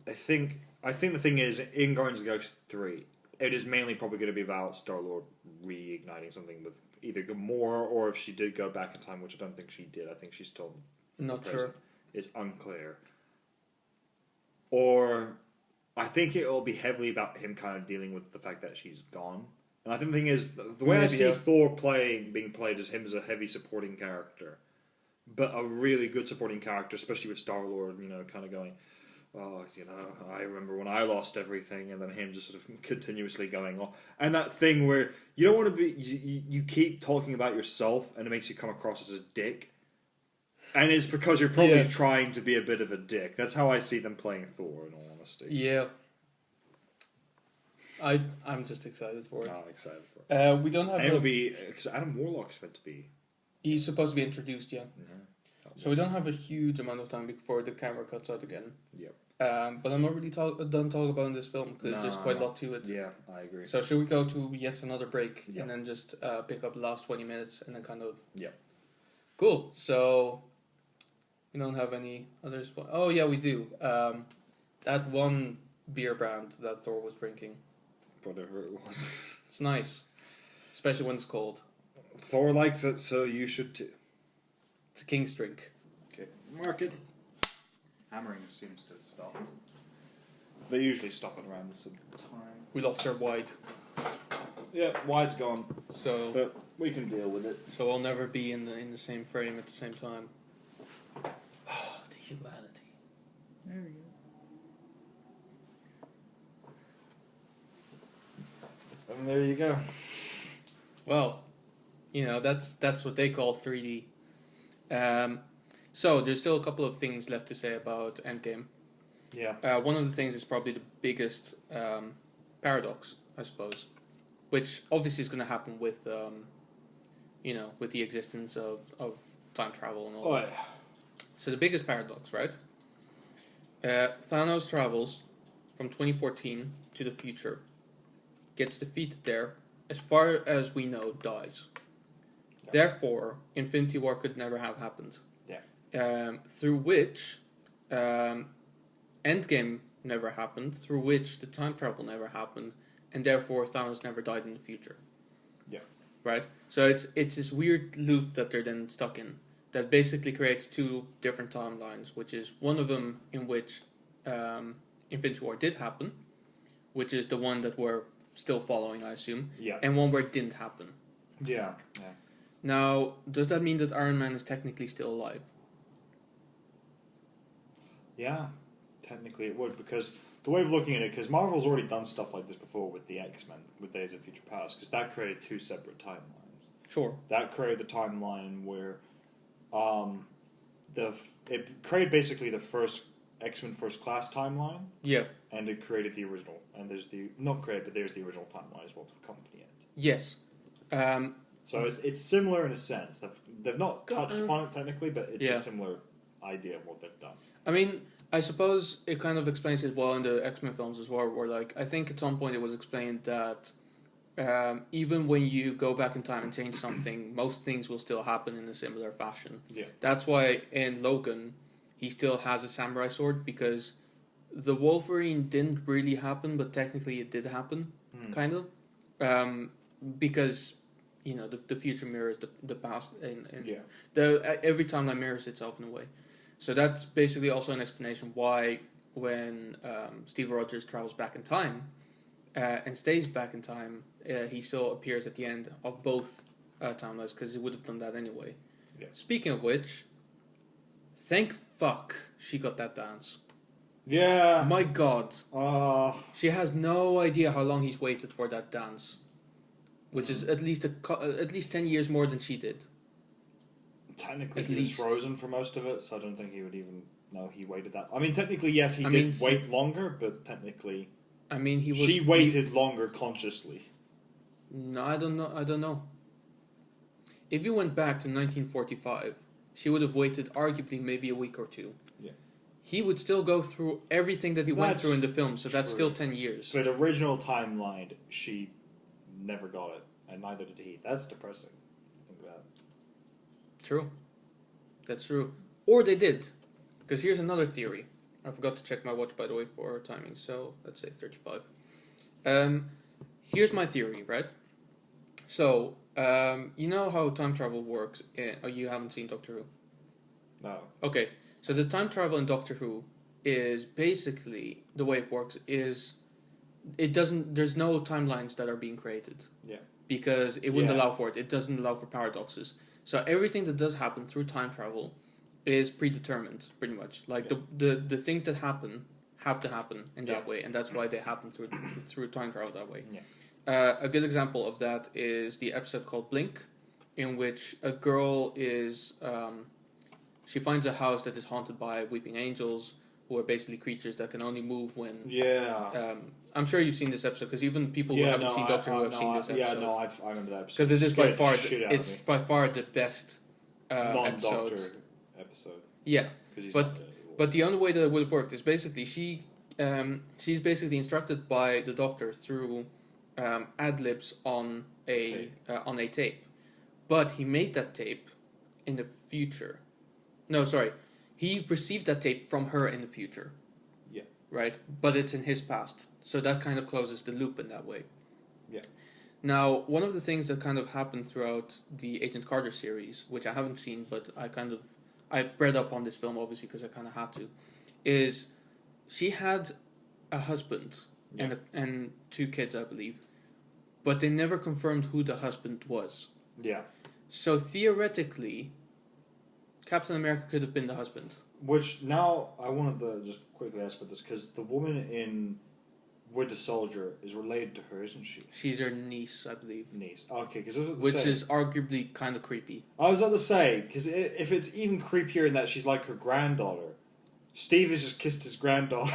I think the thing is in Guardians of the Galaxy 3, it is mainly probably going to be about Star-Lord reigniting something with either Gamora, or if she did go back in time, which I don't think she did. I think she's still not present. sure. It's unclear. Or I think it will be heavily about him kind of dealing with the fact that she's gone. And I think the thing is, the way I see Thor being played as him as a heavy supporting character, but a really good supporting character, especially with Star-Lord, kind of going, oh, I remember when I lost everything, and then him just sort of continuously going on. And that thing where you don't want to be, you keep talking about yourself, and it makes you come across as a dick. And it's because you're probably trying to be a bit of a dick. That's how I see them playing Thor, in all honesty. Yeah. I'm just excited for it. I'm excited for it. We don't have. And it will be, because Adam Warlock's meant to be. He's supposed to be introduced, yeah. Mm-hmm. So we don't have a huge amount of time before the camera cuts out again. Yep. But I'm not really done talking about in this film because there's quite a lot to it. Yeah, I agree. So should we go to yet another break and then just pick up the last 20 minutes and then kind of... Yeah. Cool. So we don't have any other... Oh, yeah, we do. That one beer brand that Thor was drinking. Whatever it was. It's nice. Especially when it's cold. Thor likes it, so you should too. It's a King's drink. Okay, mark it. Hammering seems to have stopped. They usually stop at around this time. We lost our wide. Yeah, wide's gone. So, but we can deal with it. So I'll never be in the same frame at the same time. Oh, the humanity. There we go. And there you go. Well, that's what they call 3D. So there's still a couple of things left to say about Endgame. Yeah. One of the things is probably the biggest paradox, I suppose, which obviously is going to happen with, with the existence of time travel and all that. Yeah. So the biggest paradox, right? Thanos travels from 2014 to the future, gets defeated there, as far as we know, dies. Yeah. Therefore, Infinity War could never have happened. Yeah. Through which Endgame never happened, through which the time travel never happened, and therefore Thanos never died in the future. Yeah. Right? So it's this weird loop that they're then stuck in that basically creates two different timelines, which is one of them in which Infinity War did happen, which is the one that we're still following, I assume, and one where it didn't happen. Yeah. Now, does that mean that Iron Man is technically still alive? Yeah, technically it would, because the way of looking at it, because Marvel's already done stuff like this before with the X-Men, with Days of Future Past, because that created two separate timelines. Sure. That created the timeline where it created basically the first X-Men First Class timeline. Yeah. And it created the original, and there's the original timeline as well to accompany it. Yes. So it's similar in a sense. They've not touched upon it technically, but it's a similar idea of what they've done. I mean, I suppose it kind of explains it well in the X-Men films as well, where, like, I think at some point it was explained that even when you go back in time and change something, most things will still happen in a similar fashion. Yeah. That's why in Logan, he still has a samurai sword, because the Wolverine didn't really happen, but technically it did happen, kind of. Because, you know, the future mirrors the past, and every timeline mirrors itself in a way. So that's basically also an explanation why when Steve Rogers travels back in time and stays back in time, he still appears at the end of both timelines, because he would have done that anyway. Yeah. Speaking of which, thank fuck she got that dance. Yeah. My God. Uh, She has no idea how long he's waited for that dance, which is at least 10 years more than she did. Technically, At he least. was frozen for most of it, so I don't think he would even know he waited that. I mean, technically, yes, he I did mean, wait longer, but technically, I mean, he was. she waited longer consciously. No, I don't know. If you went back to 1945, she would have waited arguably maybe a week or two. Yeah. He would still go through everything that he went That's through in the film, so that's true. still 10 years. But original timeline, she never got it, and neither did he. That's depressing. Think about it. True. That's true. Or they did. Because here's another theory. I forgot to check my watch, by the way, for timing, so let's say 35. Here's my theory, right? So, you know how time travel works? You haven't seen Doctor Who? No. Okay, so the time travel in Doctor Who is basically, the way it works is, there's no timelines that are being created. Yeah. Because it wouldn't Yeah. allow for it. It doesn't allow for paradoxes. So everything that does happen through time travel is predetermined, pretty much. Like the things that happen have to happen in that way, and that's why they happen through time travel that way. Yeah. A good example of that is the episode called Blink, in which a girl is she finds a house that is haunted by weeping angels, who are basically creatures that can only move when. Yeah. I'm sure you've seen this episode, because even people who haven't seen Doctor Who have seen this episode. Yeah, no, I remember that episode. Because it is by Scared far the shit out of me. by far the best non-Doctor episode. episode. Yeah, 'Cause he's but not dead anymore. but the only way that it would have worked is basically she's basically instructed by the Doctor through ad libs on a tape, but he made that tape in the future. No, sorry, he received that tape from her in the future. Yeah. Right, but it's in his past, so that kind of closes the loop in that way. Yeah. Now, one of the things that kind of happened throughout the Agent Carter series, which I haven't seen, but I read up on this film obviously because I kind of had to, is she had a husband and two kids, I believe, but they never confirmed who the husband was. Yeah. So theoretically, Captain America could have been the husband. Which now I wanted to just quickly ask about this, because the woman in Winter Soldier is related to her, isn't she? She's her niece, I believe. Niece. Okay, because I was about to Which say, is arguably kind of creepy. I was about to say, because if it's even creepier in that she's like her granddaughter, Steve has just kissed his granddaughter,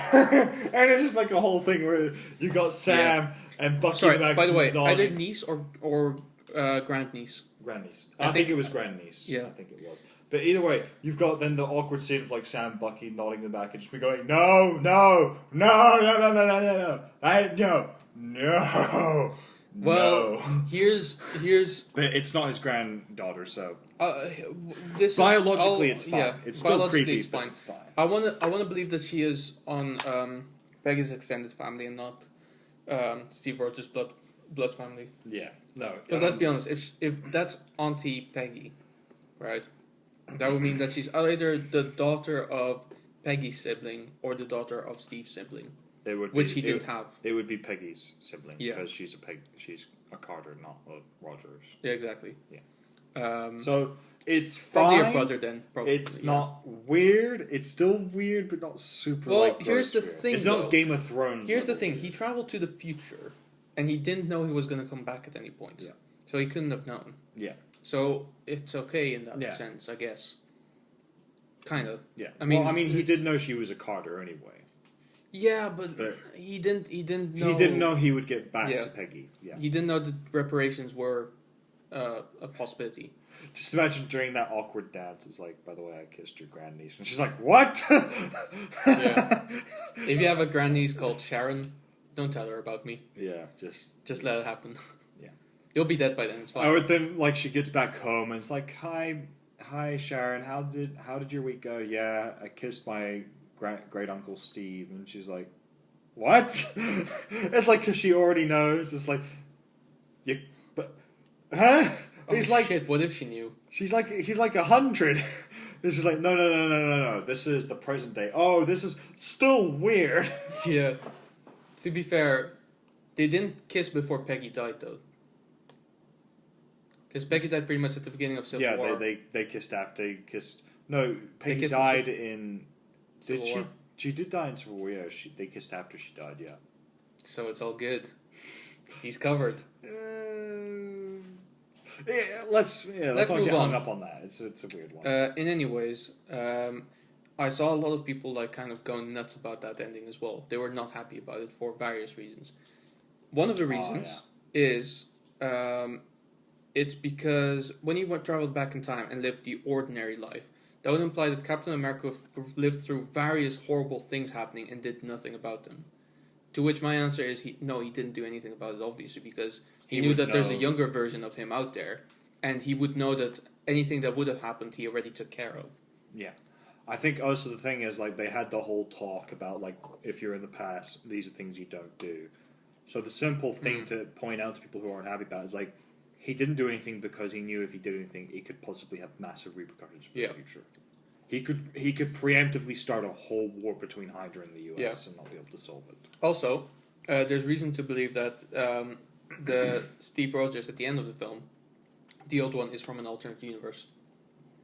and it's just like a whole thing where you got Sam and Bucky. Sorry, back by the way, nodding. either niece or grandniece. Grandniece. I I think think it was grandniece. Yeah. I think it was. But either way, you've got then the awkward scene of like Sam, Bucky nodding in the back and just be going, no, no, no, no, no, no, no, no, no. Well, no. here's But it's not his granddaughter, so this biologically it's fine. Yeah, It's still biologically creepy, it's but fine. it's fine. I wanna believe that she is on Peggy's extended family and not Steve Rogers' blood family. Yeah, no. Because let's be honest, if that's Auntie Peggy, right, that would mean that she's either the daughter of Peggy's sibling or the daughter of Steve's sibling, It would which be, he didn't have. It would be Peggy's sibling, Yeah. because she's a Carter, not a Rogers. Yeah, exactly. Yeah. So it's Probably fine. her brother then. Probably. It's not weird. It's still weird, but not super. Well, like, here's gross the weird. thing, It's though. not Game of Thrones. Here's the level thing: weird. he traveled to the future, and he didn't know he was going to come back at any point. Yeah. So he couldn't have known. Yeah. So it's okay in that Yeah. sense, I guess. Kind of. Yeah. I mean, he did know she was a Carter anyway. Yeah, but But- he didn't know. He didn't know he would get back Yeah. to Peggy. Yeah. He didn't know that reparations were a possibility. Just imagine during that awkward dance, it's like, by the way, I kissed your grandniece. And she's like, what? Yeah. If you have a grandniece called Sharon, don't tell her about me. Yeah, Just let it happen. Yeah. You'll be dead by then, it's fine. Or then, like, she gets back home and it's like, hi Sharon, how did your week go? Yeah, I kissed my great uncle Steve. And she's like, what? It's like, because she already knows. It's like, huh? Oh, He's like, shit, what if she knew? he's like 100. And she's like, no. This is the present day. Oh, this is still weird. Yeah. To be fair, they didn't kiss before Peggy died, though. Because Peggy died pretty much at the beginning of Civil War. Yeah, they kissed after they kissed. No, Peggy kissed died in. Civil Did War. she did die in Civil War? Yeah, they kissed after she died. Yeah. So it's all good. He's covered. Let's not move get hung on. up on that. It's a weird one. In any ways, I saw a lot of people like kind of going nuts about that ending as well. They were not happy about it for various reasons. One of the reasons is it's because when he traveled back in time and lived the ordinary life, that would imply that Captain America lived through various horrible things happening and did nothing about them. To which my answer is he didn't do anything about it, obviously, because he knew that there's a younger version of him out there, and he would know that anything that would have happened, he already took care of. Yeah. I think also the thing is, like, they had the whole talk about, like, if you're in the past, these are things you don't do. So the simple thing to point out to people who aren't happy about is, like, he didn't do anything because he knew if he did anything, it could possibly have massive repercussions for the future. He could preemptively start a whole war between Hydra and the US and not be able to solve it. Also, there's reason to believe that the Steve Rogers at the end of the film, the old one, is from an alternate universe.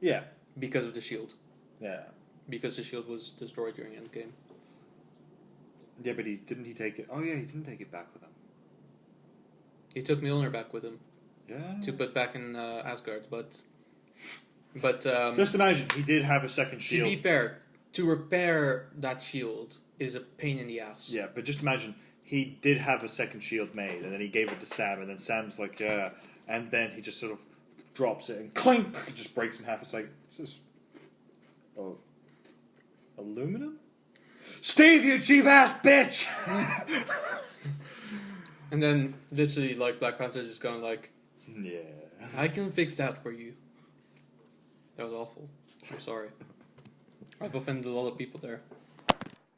Yeah. Because of the shield. Yeah. Because the shield was destroyed during Endgame. Yeah, but didn't he take it? Oh yeah, he didn't take it back with him. He took Mjolnir back with him. Yeah. To put back in Asgard, but just imagine he did have a second shield. To be fair, to repair that shield is a pain in the ass. Yeah, but just imagine he did have a second shield made, and then he gave it to Sam, and then Sam's like, yeah, and then he just sort of drops it and clink, it just breaks in half. It's like, is this aluminum? Steve, you cheap ass bitch! And then literally, like, Black Panther just going like, yeah, I can fix that for you. That was awful. I'm sorry. I've offended a lot of people there.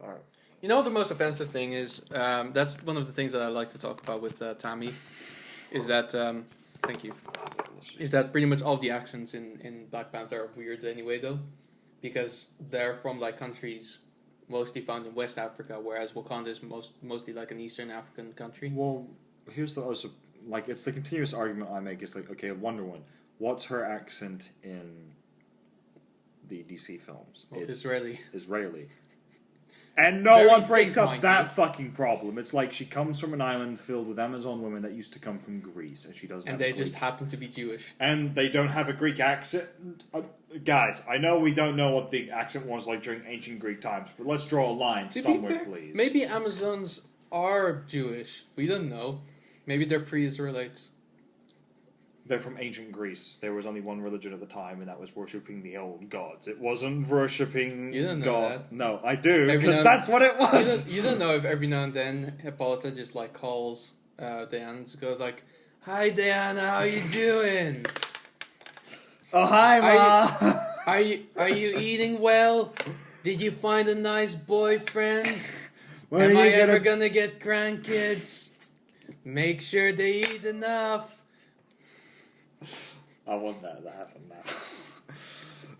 Alright. You know what the most offensive thing is? That's one of the things that I like to talk about with Tammy. Is that, thank you. Is that pretty much all the accents in Black Panther are weird anyway, though? Because they're from, like, countries mostly found in West Africa, whereas Wakanda is mostly like an Eastern African country. Well, here's the also, like, it's the continuous argument I make. It's like, okay, Wonder Woman, what's her accent in the DC films? Well, it's Israeli. And no Very one brings thick, up Mikey. that fucking problem. It's like she comes from an island filled with Amazon women that used to come from Greece, and she doesn't. And have they a just Greek. happen to be Jewish. And they don't have a Greek accent. Guys, I know we don't know what the accent was like during ancient Greek times, but let's draw a line To somewhere, be fair, please. maybe Amazons are Jewish. We don't know. Maybe they're pre-Israelites. They're from ancient Greece. There was only one religion at the time, and that was worshipping the old gods. It wasn't worshipping You don't know God. that. No, I do, Every because now- that's what it was. You don't know if every now and then Hippolyta just like calls Diana, just goes like, "Hi Diana, how you doing? Oh, hi, Ma. Are you eating well? Did you find a nice boyfriend? When Am are I you ever gonna get grandkids? Make sure they eat enough." I want that to happen now.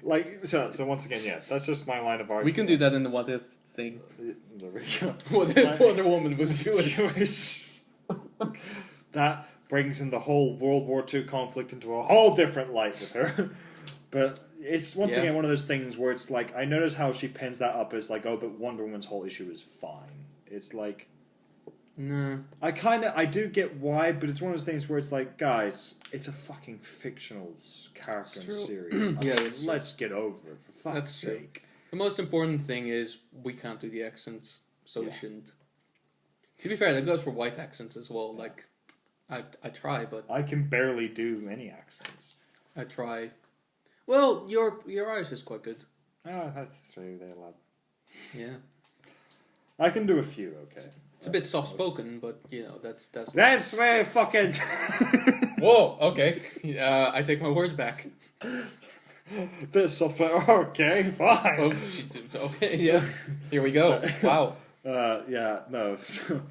Like, so once again, yeah, that's just my line of argument. We can do that in the what if thing. There we go. What if Wonder Woman was Jewish? That brings in the whole World War II conflict into a whole different light with her. But it's once again one of those things where it's like, I notice how she pins that up as like, oh, but Wonder Woman's whole issue is fine. It's like, No. I do get why, but it's one of those things where it's like, guys, it's a fucking fictional character It's true. series. Yeah, I mean, it's true. let's get over it, for fuck's That's true. sake. The most important thing is we can't do the accents, so we Yeah. shouldn't. To be fair, that goes for white accents as well. Like, I try, but I can barely do any accents. I try. Well, your Irish is quite good. Oh, that's true. They're allowed. Yeah, I can do a few. Okay. it's a bit soft spoken, but that's. That's very fucking. Whoa. Okay. I take my words back. Bit software. Okay, fine. Oh, okay. Yeah. Here we go. Wow. Yeah. No. So,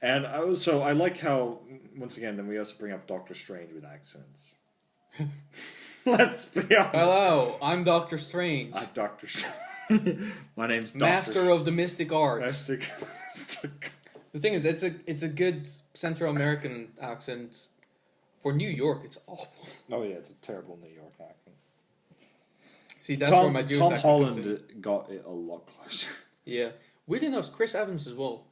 and I like how once again then we also bring up Doctor Strange with accents. Let's be honest. Hello, I'm Doctor Strange. I'm Doctor Strange. My name's Doctor Master of the Mystic Arts. Mystic. The thing is, it's a good Central American accent. For New York, it's awful. Oh yeah, it's a terrible New York accent. See, that's where my Jewish Tom accent Holland comes got it a lot closer. Yeah. Weird enough, Chris Evans as well.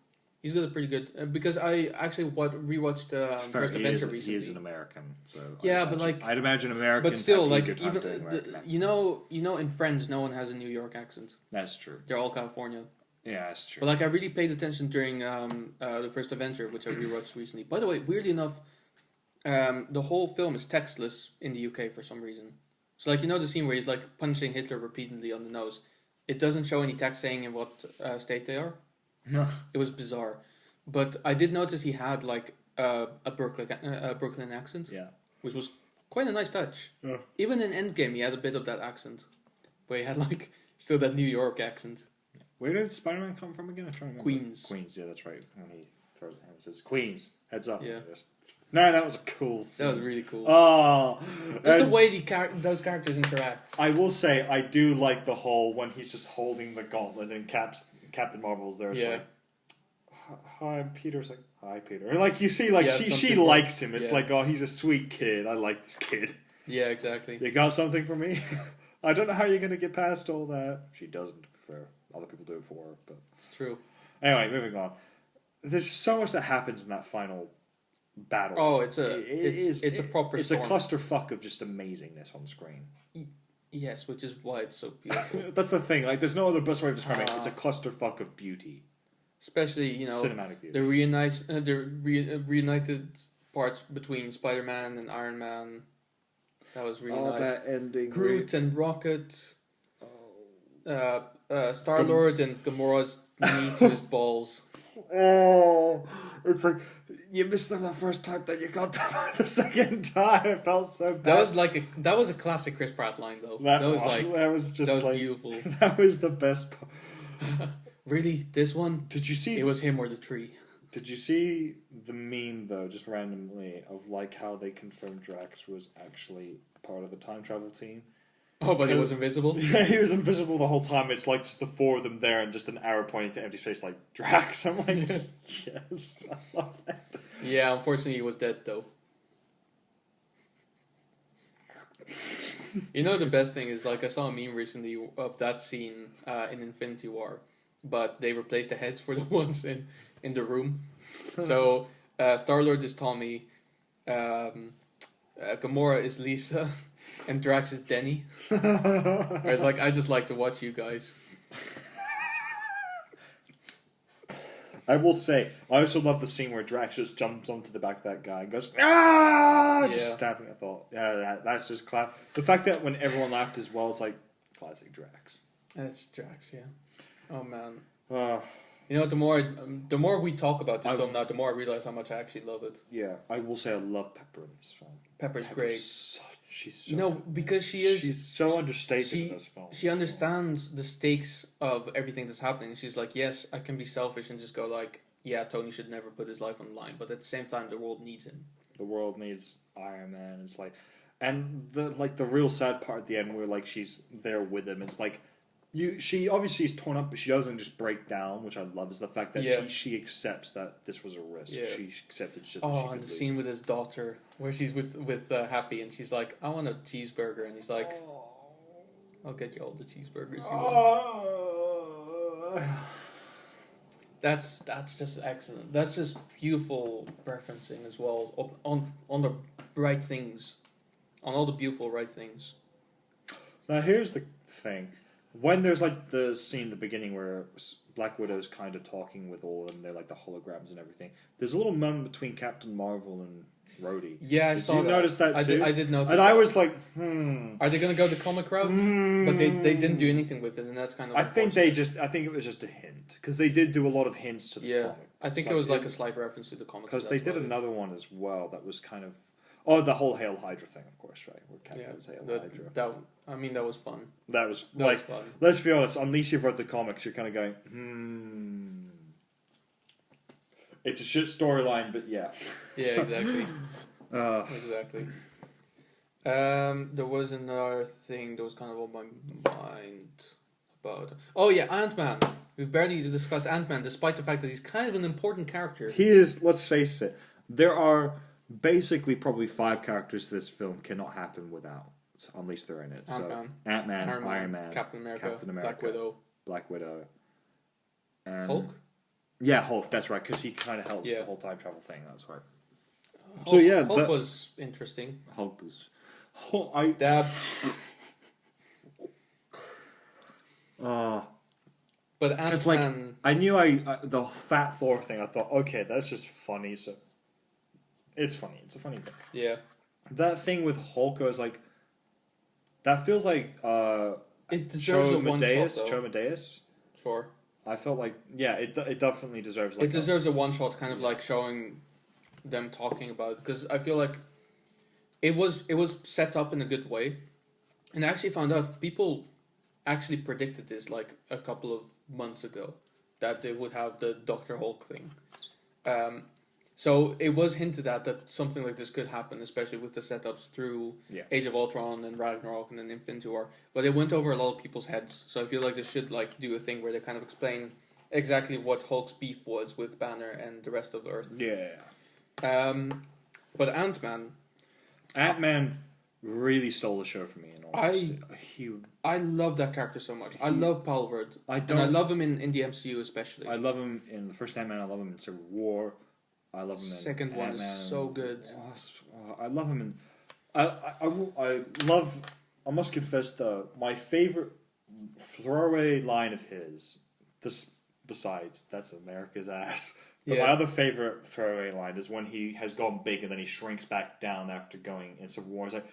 He's got a pretty good... because I actually rewatched First Avenger recently. He is an American, so... Yeah, but like... I'd imagine Americans But still, have like, easier time even... doing American accents. you know in Friends, no one has a New York accent. That's true. They're all California. Yeah, that's true. But like, I really paid attention during the First Avenger, which I rewatched recently. By the way, weirdly enough, the whole film is textless in the UK for some reason. So like, the scene where he's like punching Hitler repeatedly on the nose. It doesn't show any text saying in what state they are. No. It was bizarre. But I did notice he had like a Brooklyn accent. Yeah. Which was quite a nice touch. Yeah. Even in Endgame, he had a bit of that accent. But he had like still that New York accent. Where did Spider-Man come from again? I'm trying to remember. Queens, yeah, that's right. When he throws the hammer, says Queens. Heads up. Yeah. No, that was a cool scene. That was really cool. Oh. Just the way those characters interact. I will say, I do like the whole when he's just holding the gauntlet and Captain Marvel's there. It's Yeah. like, hi, I'm Peter. It's like, hi, Peter. And like, you see, like, Yeah, she likes him. It's yeah. like, oh, he's a sweet kid. I like this kid. Yeah, exactly. You got something for me? I don't know how you're going to get past all that. She doesn't, for other people do it for her. But It's true. anyway, moving on. There's so much that happens in that final battle. Oh, it's a proper It's storm. a clusterfuck of just amazingness on screen. Yes, which is why it's so beautiful. That's the thing. Like, there's no other best way of describing it. It's a clusterfuck of beauty. Especially, Cinematic beauty. the reunited parts between Spider-Man and Iron Man. That was really nice. That ending. Groot and Rocket. Star-Lord and Gamora's knee to his balls. Oh, it's like you missed them the first time, then you got them the second time. It felt so bad. That was a classic Chris Pratt line though. That was beautiful. That was the best part. Really, this one? Did you see? It was him or the tree. Did you see the meme though, just randomly, of like how they confirmed Drax was actually part of the time travel team? Oh, but he was invisible? Yeah, he was invisible the whole time. It's like just the four of them there and just an arrow pointing to empty space like, Drax. I'm like, yes, I love that. Yeah, unfortunately he was dead though. The best thing is, like, I saw a meme recently of that scene in Infinity War, but they replaced the heads for the ones in the room. So, Star-Lord is Tommy, Gamora is Lisa, and Drax is Denny. Whereas, like, I just like to watch you guys. I will say, I also love the scene where Drax just jumps onto the back of that guy and goes, ah! Just stabbing. I thought, yeah, that's just class. The fact that when everyone laughed as well, it's like, classic Drax. That's Drax, yeah. Oh, man. Uh, the more we talk about this film now, the more I realize how much I actually love it. Yeah, I will say I love Pepper in this film. Pepper's great. She's so because she's so understated in this film. She understands the stakes of everything that's happening. She's like, yes, I can be selfish and just go like, yeah, Tony should never put his life on the line, but at the same time, the world needs him. The world needs Iron Man. It's like, and the real sad part at the end where like she's there with him. It's like, she obviously is torn up, but she doesn't just break down, which I love. Is the fact that she accepts that this was a risk. Yeah. She accepted shit. Oh, and the scene with his daughter where she's with Happy, and she's like, I want a cheeseburger, and he's like, I'll get you all the cheeseburgers you want. That's just excellent. That's just beautiful referencing as well on the right things, on all the beautiful right things. Now here's the thing. when there's like the scene at the beginning where Black Widow's kind of talking with all of them, they're like the holograms and everything. There's a little moment between Captain Marvel and Rhodey. Yeah, I saw that. Did you notice that too? I did notice. And that. I was like, Are they going to go the comic route? But they didn't do anything with it, and that's kind of. I think it was just a hint because they did do a lot of hints to the comic. I think it was like a slight reference to the comics. Because they did another one as well that was kind of. Oh, the whole Hail Hydra thing, of course, right? Where Captain's Hail Hydra. That was fun. That was fun. Let's be honest, unless you've read the comics, you're kind of going, It's a shit storyline, but yeah. Yeah, exactly. Exactly. There was another thing that was kind of on my mind about. Oh yeah, Ant-Man. We've barely discussed Ant-Man, despite the fact that he's kind of an important character. He is. Let's face it. There are basically probably 5 characters this film cannot happen without, unless they're in it. Ant-Man, Iron Man, Captain America, Black Widow, and Hulk. Yeah, Hulk. That's right, because he kind of helps the whole time travel thing. That's right. Hulk was interesting. Hulk was. But Ant-Man. I knew the Fat Thor thing. I thought, okay, that's just funny. So it's funny. It's a funny thing. Yeah. That thing with Hulk, I was like, that feels like it deserves a one shot. Chomadeus. Sure. I felt like it definitely deserves. Like it deserves a one shot, kind of like showing them talking about it, because I feel like it was set up in a good way, and I actually found out people actually predicted this like a couple of months ago that they would have the Dr. Hulk thing. So it was hinted at that something like this could happen, especially with the setups through Age of Ultron and Ragnarok and then Infinity War. But it went over a lot of people's heads, so I feel like they should like do a thing where they kind of explain exactly what Hulk's beef was with Banner and the rest of the Earth. Yeah. But Ant-Man really stole the show for me. In all honesty. I love that character so much. I love Paul Rudd. And I love him in the MCU especially. I love him in the first Ant-Man. I love him in Civil War. I love him in second one is so good. I love him in. I love. I must confess though, my favorite throwaway line of his. Besides, that's America's ass. But my other favorite throwaway line is when he has gone big and then he shrinks back down after going in Civil War. It's like,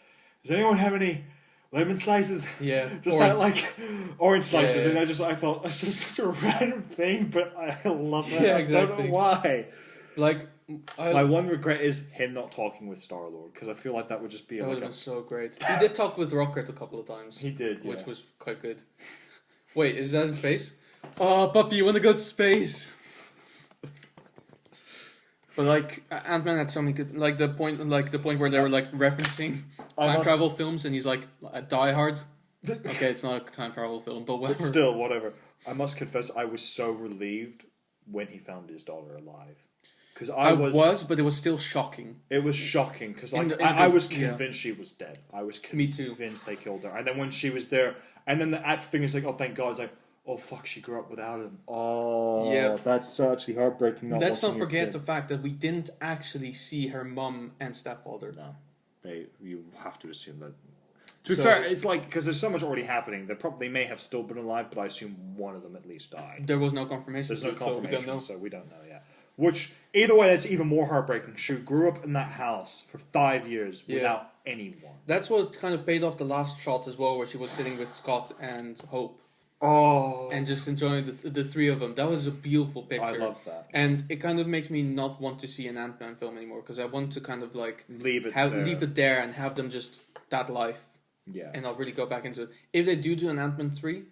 does anyone have any lemon slices? Yeah, just orange. That like orange slices. And I thought that's just such a random thing, but I love that. Yeah, exactly. I don't know why. Like, my one regret is him not talking with Star-Lord, because I feel like that would just be that would have been so great. He did talk with Rocket a couple of times. He did, which was quite good. Wait, is that in space? Oh, puppy, you want to go to space? But like Ant-Man had so many good, like the point where they were like referencing time travel films, and he's like, Die Hard. Okay, it's not a time travel film, but whatever. But still, whatever. I must confess, I was so relieved when he found his daughter alive. Because but it was still shocking. It was shocking because I was convinced she was dead. I was convinced they killed her, and then when she was there, and then the actual thing is like, oh, thank God! It's like, oh fuck, she grew up without him. Oh, yeah, that's actually heartbreaking. Let's not forget the fact that we didn't actually see her mum and stepfather. No, you have to assume that. To be fair, it's like, because there's so much already happening, they may have still been alive, but I assume one of them at least died. There was no confirmation. There's no confirmation, so we don't know yet. Which, either way, that's even more heartbreaking. She grew up in that house for 5 years without anyone. That's what kind of paid off the last shot as well, where she was sitting with Scott and Hope. Oh. And just enjoying the three of them. That was a beautiful picture. I love that. And it kind of makes me not want to see an Ant-Man film anymore, because I want to kind of like leave it there and have them just that life. Yeah. And I'll really go back into it. If they do an Ant-Man 3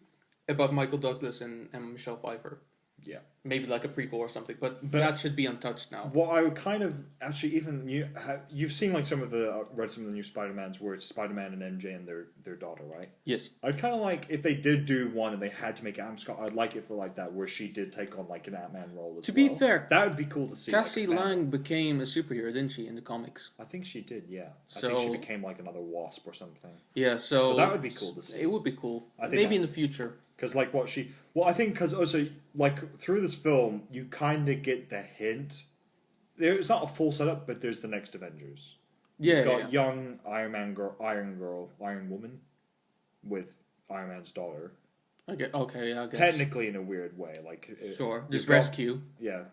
about Michael Douglas and Michelle Pfeiffer. Yeah. Maybe like a prequel or something, but that should be untouched now. Well, I would kind of actually even you've seen like some of the read some of the new Spider-Mans where it's Spider-Man and MJ and their daughter, right? Yes. I'd kind of like if they did do one and they had to make it Scott. I'd like it for like that where she did take on like an Ant-Man role as well. To be fair, that would be cool to see. Cassie Lang became a superhero, didn't she, in the comics? I think she did. Yeah. I think she became like another Wasp or something. Yeah. So that would be cool to see. It would be cool. I think maybe in the future. Because like I think because also like through this film you kind of get the hint. It's not a full setup, but there's the next Avengers. You've got young Iron Woman with Iron Man's daughter. Okay, I guess. Technically, in a weird way, like Sure. you've Just got- rescue. Yeah,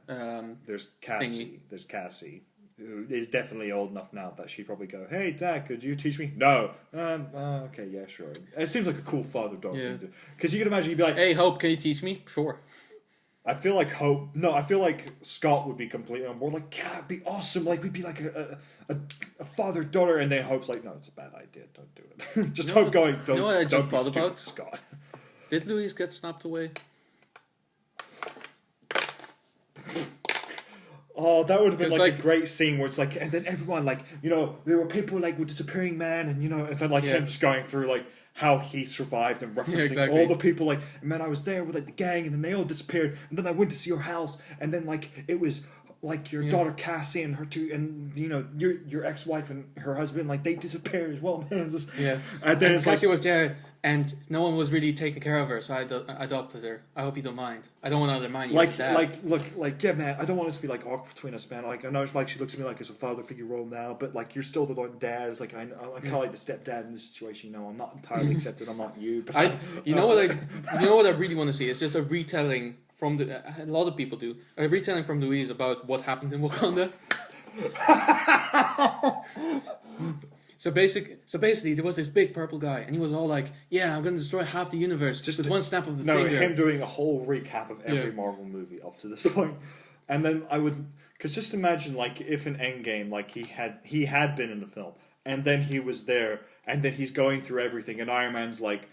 there's Cassie. Thingy. There's Cassie, who is definitely old enough now that she'd probably go, "Hey, Dad, could you teach me?" No. Okay, yeah, sure. It seems like a cool father-daughter thing to, because you can imagine you'd be like, Hey, Hope, can you teach me? Sure. I feel like Hope. No, I feel like Scott would be completely on board. Like, yeah, it'd be awesome. Like, we'd be like a father-daughter, and then Hope's like, no, it's a bad idea. Don't do it. Just Hope going. Don't. You know what I just don't be thought stupid, about? Scott. Did Louise get snapped away? Oh, that would have been like Like- a great scene where it's like, and then everyone like, you know, there were people like with disappearing man, and you know, and then like Yeah. him just going through like how he survived and referencing exactly. all the people like, man, I was there with like the gang, and then they all disappeared, and then I went to see your house, and then like it was like your daughter Cassie and her two, and you know your ex-wife and her husband, like they disappeared as well, man. It's just- Yeah. and then it's like, Cassie was there, and no one was really taking care of her, so I adopted her. I hope you don't mind. I don't want to undermine you. as dad. look, yeah, man. I don't want us to be like awkward between us, man. Like I know it's like she looks at me like it's a father figure role now, but like you're still the dad. It's like I'm kind of like the stepdad in this situation. You know, I'm not entirely accepted. I'm not you. But you know what I really want to see? It's just a retelling from a lot of people do a retelling from Louise about what happened in Wakanda. So basically, there was this big purple guy, and he was all like, "Yeah, I'm gonna destroy half the universe just with one snap of the no, finger." him doing a whole recap of every Yeah. Marvel movie up to this point, and then I would, because just imagine like if in Endgame, like he had been in the film, and then he was there, and then he's going through everything, and Iron Man's like,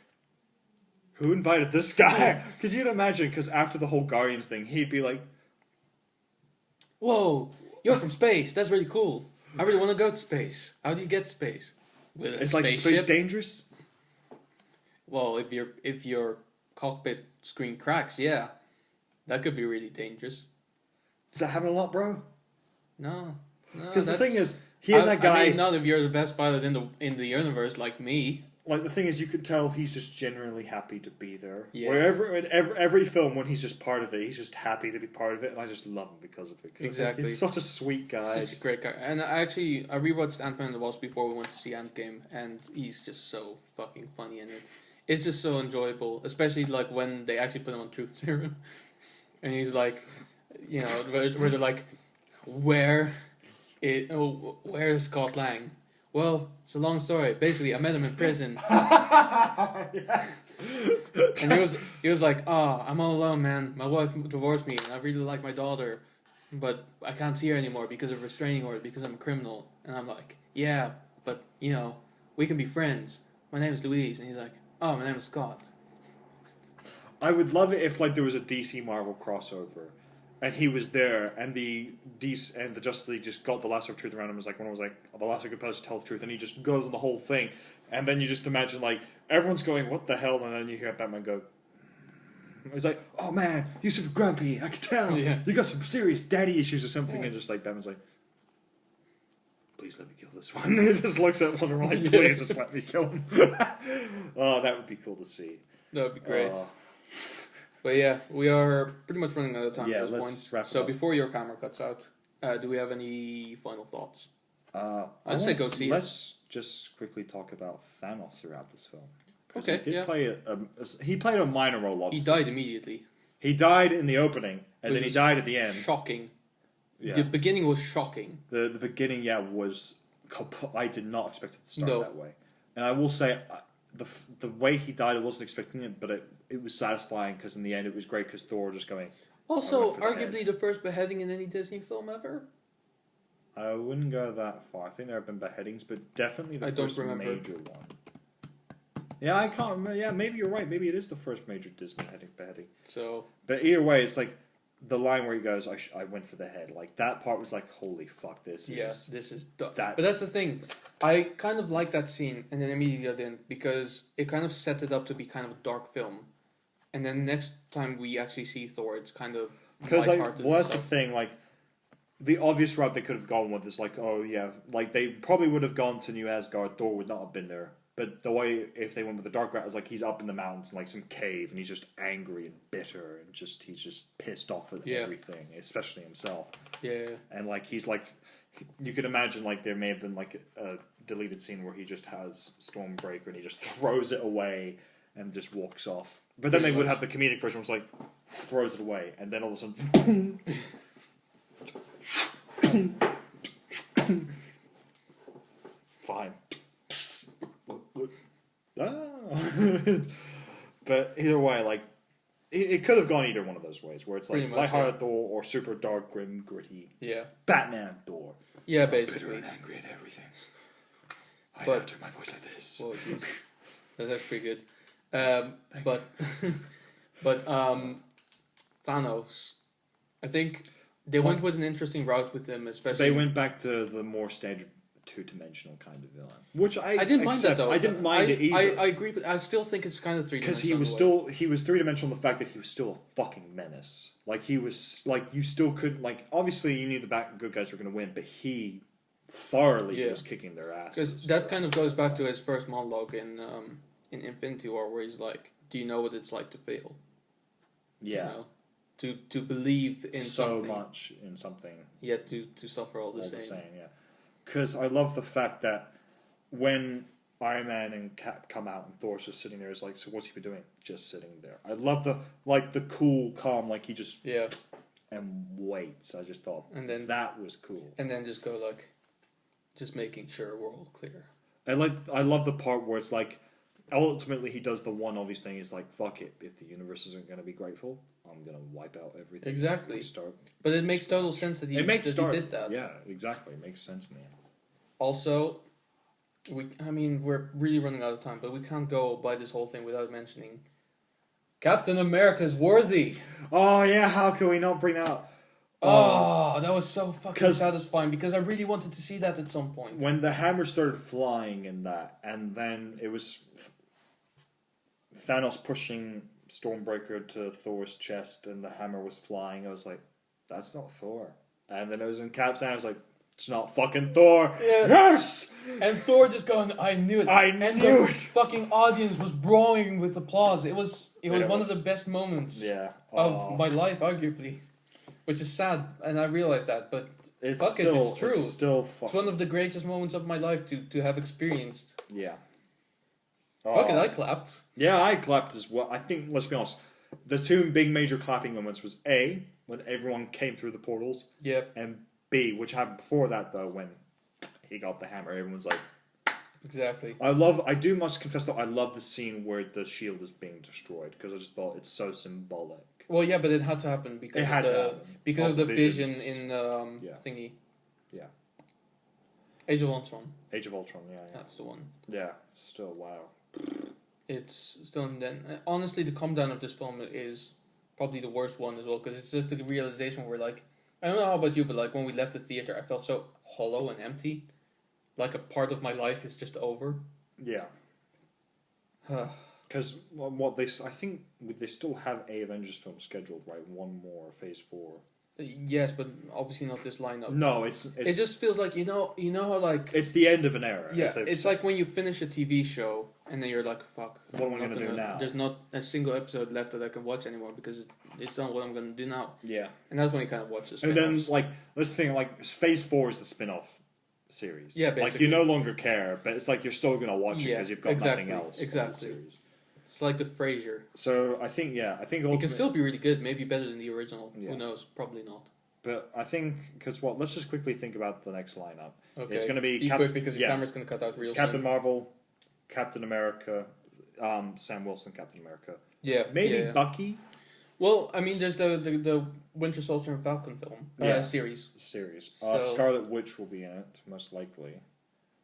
who invited this guy? Because you'd imagine, because after the whole Guardians thing, he'd be like, Whoa, you're from space. That's really cool. I really want to go to space. How do you get space? With a it's like, is space spaceship? dangerous? Well, if your cockpit screen cracks, yeah, that could be really dangerous. Does that happen a lot, bro? No, Because the thing is, here's that guy. I mean, not if you're the best pilot in the universe like me. Like the thing is, you could tell he's just genuinely happy to be there. Yeah. Wherever in every film, when he's just part of it, he's just happy to be part of it, and I just love him because of it. 'Cause Exactly. he's such a sweet guy. Such a great guy. And I rewatched Ant-Man and the Wasp before we went to see Endgame, and he's just so fucking funny in it. It's just so enjoyable, especially like when they actually put him on Truth Serum, and he's like, you know, where they're like, where's Scott Lang? Well, it's a long story. Basically, I met him in prison, Yes. and he was like, "Oh, I'm all alone, man. My wife divorced me, and I really like my daughter, but I can't see her anymore because of restraining order because I'm a criminal." And I'm like, "Yeah, but you know, we can be friends. My name is Louise," and he's like, "Oh, my name is Scott." I would love it if like there was a DC Marvel crossover, and he was there, and the DC and the Justice League just got the lasso of truth around him. It was like one was like the lasso composed to tell the truth, and he just goes on the whole thing, and then you just imagine like everyone's going, "What the hell?" and then you hear Batman go. It's like, "Oh man, you're super grumpy. I can tell. Yeah. You got some serious daddy issues or something." And just like Batman's like, "Please let me kill this one." And he just looks at Wonder Woman like, "Please just let me kill him." Oh, that would be cool to see. That would be great. Oh. But yeah, we are pretty much running out of time Yeah, at this let's point. wrap it So up. before your camera cuts out, do we have any final thoughts? I'd say go see it. Let's just quickly talk about Thanos throughout this film. 'Cause Okay, he did yeah. play he played a minor role. He Obviously. died immediately. He died in the opening, and Which then he was died at the end. Shocking. Yeah. The beginning was shocking. The beginning, yeah, was. I did not expect it to start No. that way, and I will say the way he died, I wasn't expecting it, but it was satisfying because in the end it was great because Thor just going. Also, I went for the arguably the first beheading in any Disney film ever. I wouldn't go that far. I think there have been beheadings, but definitely the I don't first remember. major one. Yeah, I can't remember. Yeah, maybe you're right. Maybe it is the first major Disney beheading. So, But either way, it's like the line where he goes, I went for the head. Like, that part was like, holy fuck, this yeah, is... this is... That- But that's the thing. I kind of like that scene, and then immediately I didn't, because it kind of set it up to be kind of a dark film. And then next time we actually see Thor, it's kind of Because, like, lighthearted well, and that's the stuff. thing, like, the obvious route they could have gone with is like, oh, yeah, like, they probably would have gone to New Asgard, Thor would not have been there. But the way, if they went with the dark route, is like, he's up in the mountains in, like, some cave, and he's just angry and bitter, and he's just pissed off at Yeah. everything, especially himself. Yeah. And, like, he's like, you could imagine, like, there may have been, like, a deleted scene where he just has Stormbreaker and he just throws it away and just walks off. But then Pretty they would much. have the comedic version, which like throws it away, and then all of a sudden, fine. Ah. But either way, like it could have gone either one of those ways, where it's like Pretty much, lighthearted Thor or super dark, grim, gritty Yeah. Batman Thor. Yeah, Bitter basically. and angry at everything. I But- now do my voice like this. Well, jeez. That's pretty good. But Thanos, I think they went with an interesting route with him, especially. They went back to the more standard two-dimensional kind of villain, which I I didn't mind that accept. though. I didn't mind it either. I agree, but I still think it's kind of Because three-dimensional. he was three-dimensional in the fact that he was still a fucking menace. Like he was like you still couldn't like obviously you knew the good guys were going to win, but he thoroughly Yeah. was kicking their asses. Because that kind of goes back to his first monologue in Infinity War, where he's like, "Do you know what it's like to fail? yeah, You know, to believe in so something, much in something yet to suffer all the all same." the same. Yeah, because I love the fact that when Iron Man and Cap come out and Thor's just sitting there, it's like, so what's he been doing? Just sitting there. I love the cool, calm, like he just Yeah, and waits. I just thought and then that was cool. and then just go like, just making sure we're all clear. I love the part where it's like, ultimately he does the one obvious thing is like, fuck it, if the universe isn't going to be grateful, I'm going to wipe out everything. Exactly. Start. But it makes total sense that he He did that. Yeah, exactly. It makes sense in the end. Also, we're really running out of time, but we can't go by this whole thing without mentioning Captain America's worthy. Oh yeah, how can we not bring that up? Oh, that was so fucking 'Cause- satisfying because I really wanted to see that at some point. When the hammer started flying in that, and then it was Thanos pushing Stormbreaker to Thor's chest, and the hammer was flying, I was like, that's not Thor. And then it was in Cap's hand, I was like, it's not fucking Thor. Yeah. Yes! And Thor just going, I knew it. I and knew the it. fucking audience was roaring with applause. It was It one of was. the best moments Yeah. of my life, arguably. Which is sad, and I realize that, but it's fuck it, still, it's true. It's still fucking... it's one of the greatest moments of my life to have experienced. Yeah. Fuck it, I clapped. Yeah, I clapped as well. I think, let's be honest, the two big major clapping moments was A, when everyone came through the portals, Yeah. and B, which happened before that, though, when he got the hammer. Everyone's like... Exactly. I do must confess, though, I love the scene where the shield is being destroyed, because I just thought it's so symbolic. Well, yeah, but it had to happen because It had of to the happen. because Of of the the vision visions. in Yeah. thingy. Yeah. Age of Ultron. Age of Ultron, yeah. That's the one. Yeah, still, wow. It's still then. Honestly, the come down of this film is probably the worst one as well because it's just the realization where like I don't know how about you, but like when we left the theater, I felt so hollow and empty, like a part of my life is just over. Yeah. Because I think they still have a Avengers film scheduled, right? One more, Phase 4. Yes, but obviously not this lineup. No, it's It just feels like you know how like it's the end of an era. yeah, as they've it's said. like when you finish a TV show and then you're like, fuck, What am I I'm not gonna do now? There's not a single episode left that I can watch anymore because it's not what I'm gonna do now. Yeah. And that's when you kind of watch the And then, spin-offs. like, let's think, like, Phase 4 is the spin-off series. Yeah, Like, basically. you no longer care, but it's like you're still going to watch it Yeah, because you've got exactly, nothing else. of the exactly. series. It's like the Frasier. So, I think It can ultimately... still be really good, maybe better than the original. Yeah. Who knows? Probably not. But I think, because let's just quickly think about the next lineup. Okay. It's going to be... quick because your camera's going to cut out real It's soon. Captain Marvel, Captain America, Sam Wilson, Captain America. Yeah. Maybe yeah. Bucky Well, I mean, there's the Winter Soldier and Falcon film Yeah. series. series. So- Scarlet Witch will be in it, most likely.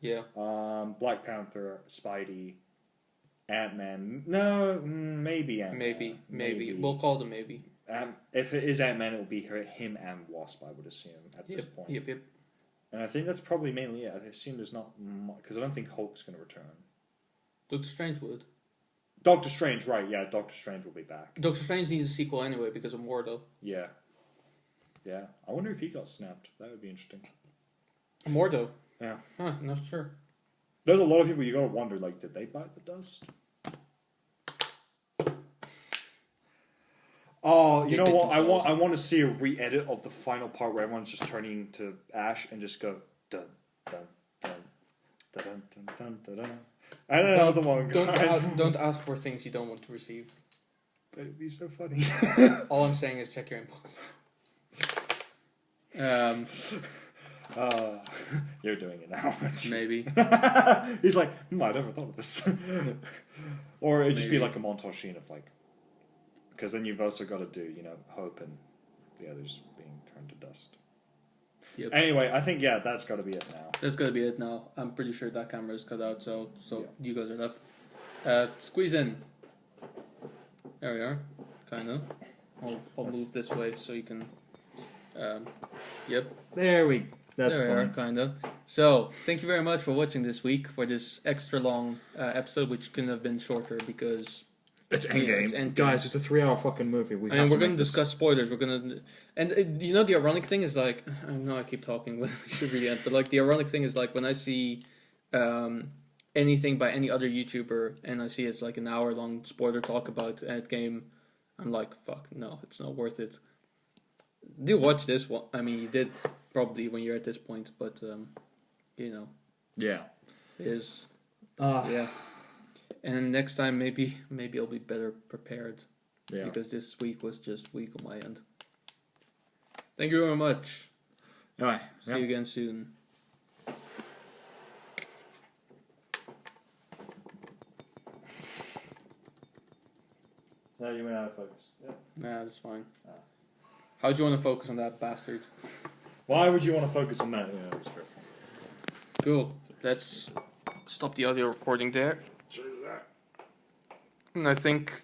Yeah. Black Panther, Spidey, Ant-Man. No, maybe Ant-Man. Maybe. We'll call them maybe. If it is Ant-Man, it will be him and Wasp, I would assume, at this point. Yep. And I think that's probably mainly it. I assume there's not much, because I don't think Hulk's going to return. Doctor Strange would. Doctor Strange, right, yeah, Doctor Strange will be back. Doctor Strange needs a sequel anyway because of Mordo. Yeah. Yeah. I wonder if he got snapped. That would be interesting. Mordo? Yeah. Huh, not sure. There's a lot of people you got to wonder, like, did they bite the dust? Oh, you They know bit what? themselves. I want to see a re-edit of the final part where everyone's just turning to ash and just go dun dun dun dun dun dun dun dun. I don't know the one. Don't ask for things you don't want to receive. But it'd be so funny. All I'm saying is check your inbox. You're doing it now, aren't you? Maybe. He's like, I'd never thought of this. Or it'd just be Maybe. like a montage scene of like, because then you've also got to do, Hope and the others being turned to dust. Yep. Anyway, I think that's got to be it now. That's gonna be it now. I'm pretty sure that camera is cut out, so Yeah. you guys are left. Squeeze in. There we are. Kinda. I'll move this way so you can. Yep. There we. That's there we are, fine. kinda. So thank you very much for watching this week for this extra long episode, which couldn't have been shorter because. It's Yeah, Endgame. it's Endgame. Guys, it's a 3-hour fucking movie. We're going to discuss spoilers. We're going to, and the ironic thing is like, I know I keep talking when we should really end, but like the ironic thing is like when I see anything by any other YouTuber and I see it's like an hour long spoiler talk about Endgame, I'm like, fuck, no, it's not worth it. Do watch this one. I mean, you did probably when you're at this point, but Yeah. is yeah. And next time, maybe I'll be better prepared. Yeah. Because this week was just weak on my end. Thank you very much. Alright. See you again soon. No, you went out of focus. Yeah. Nah, that's fine. How do you want to focus on that bastard? Why would you want to focus on that? Yeah, that's fair. Cool. Let's stop the audio recording there. And I think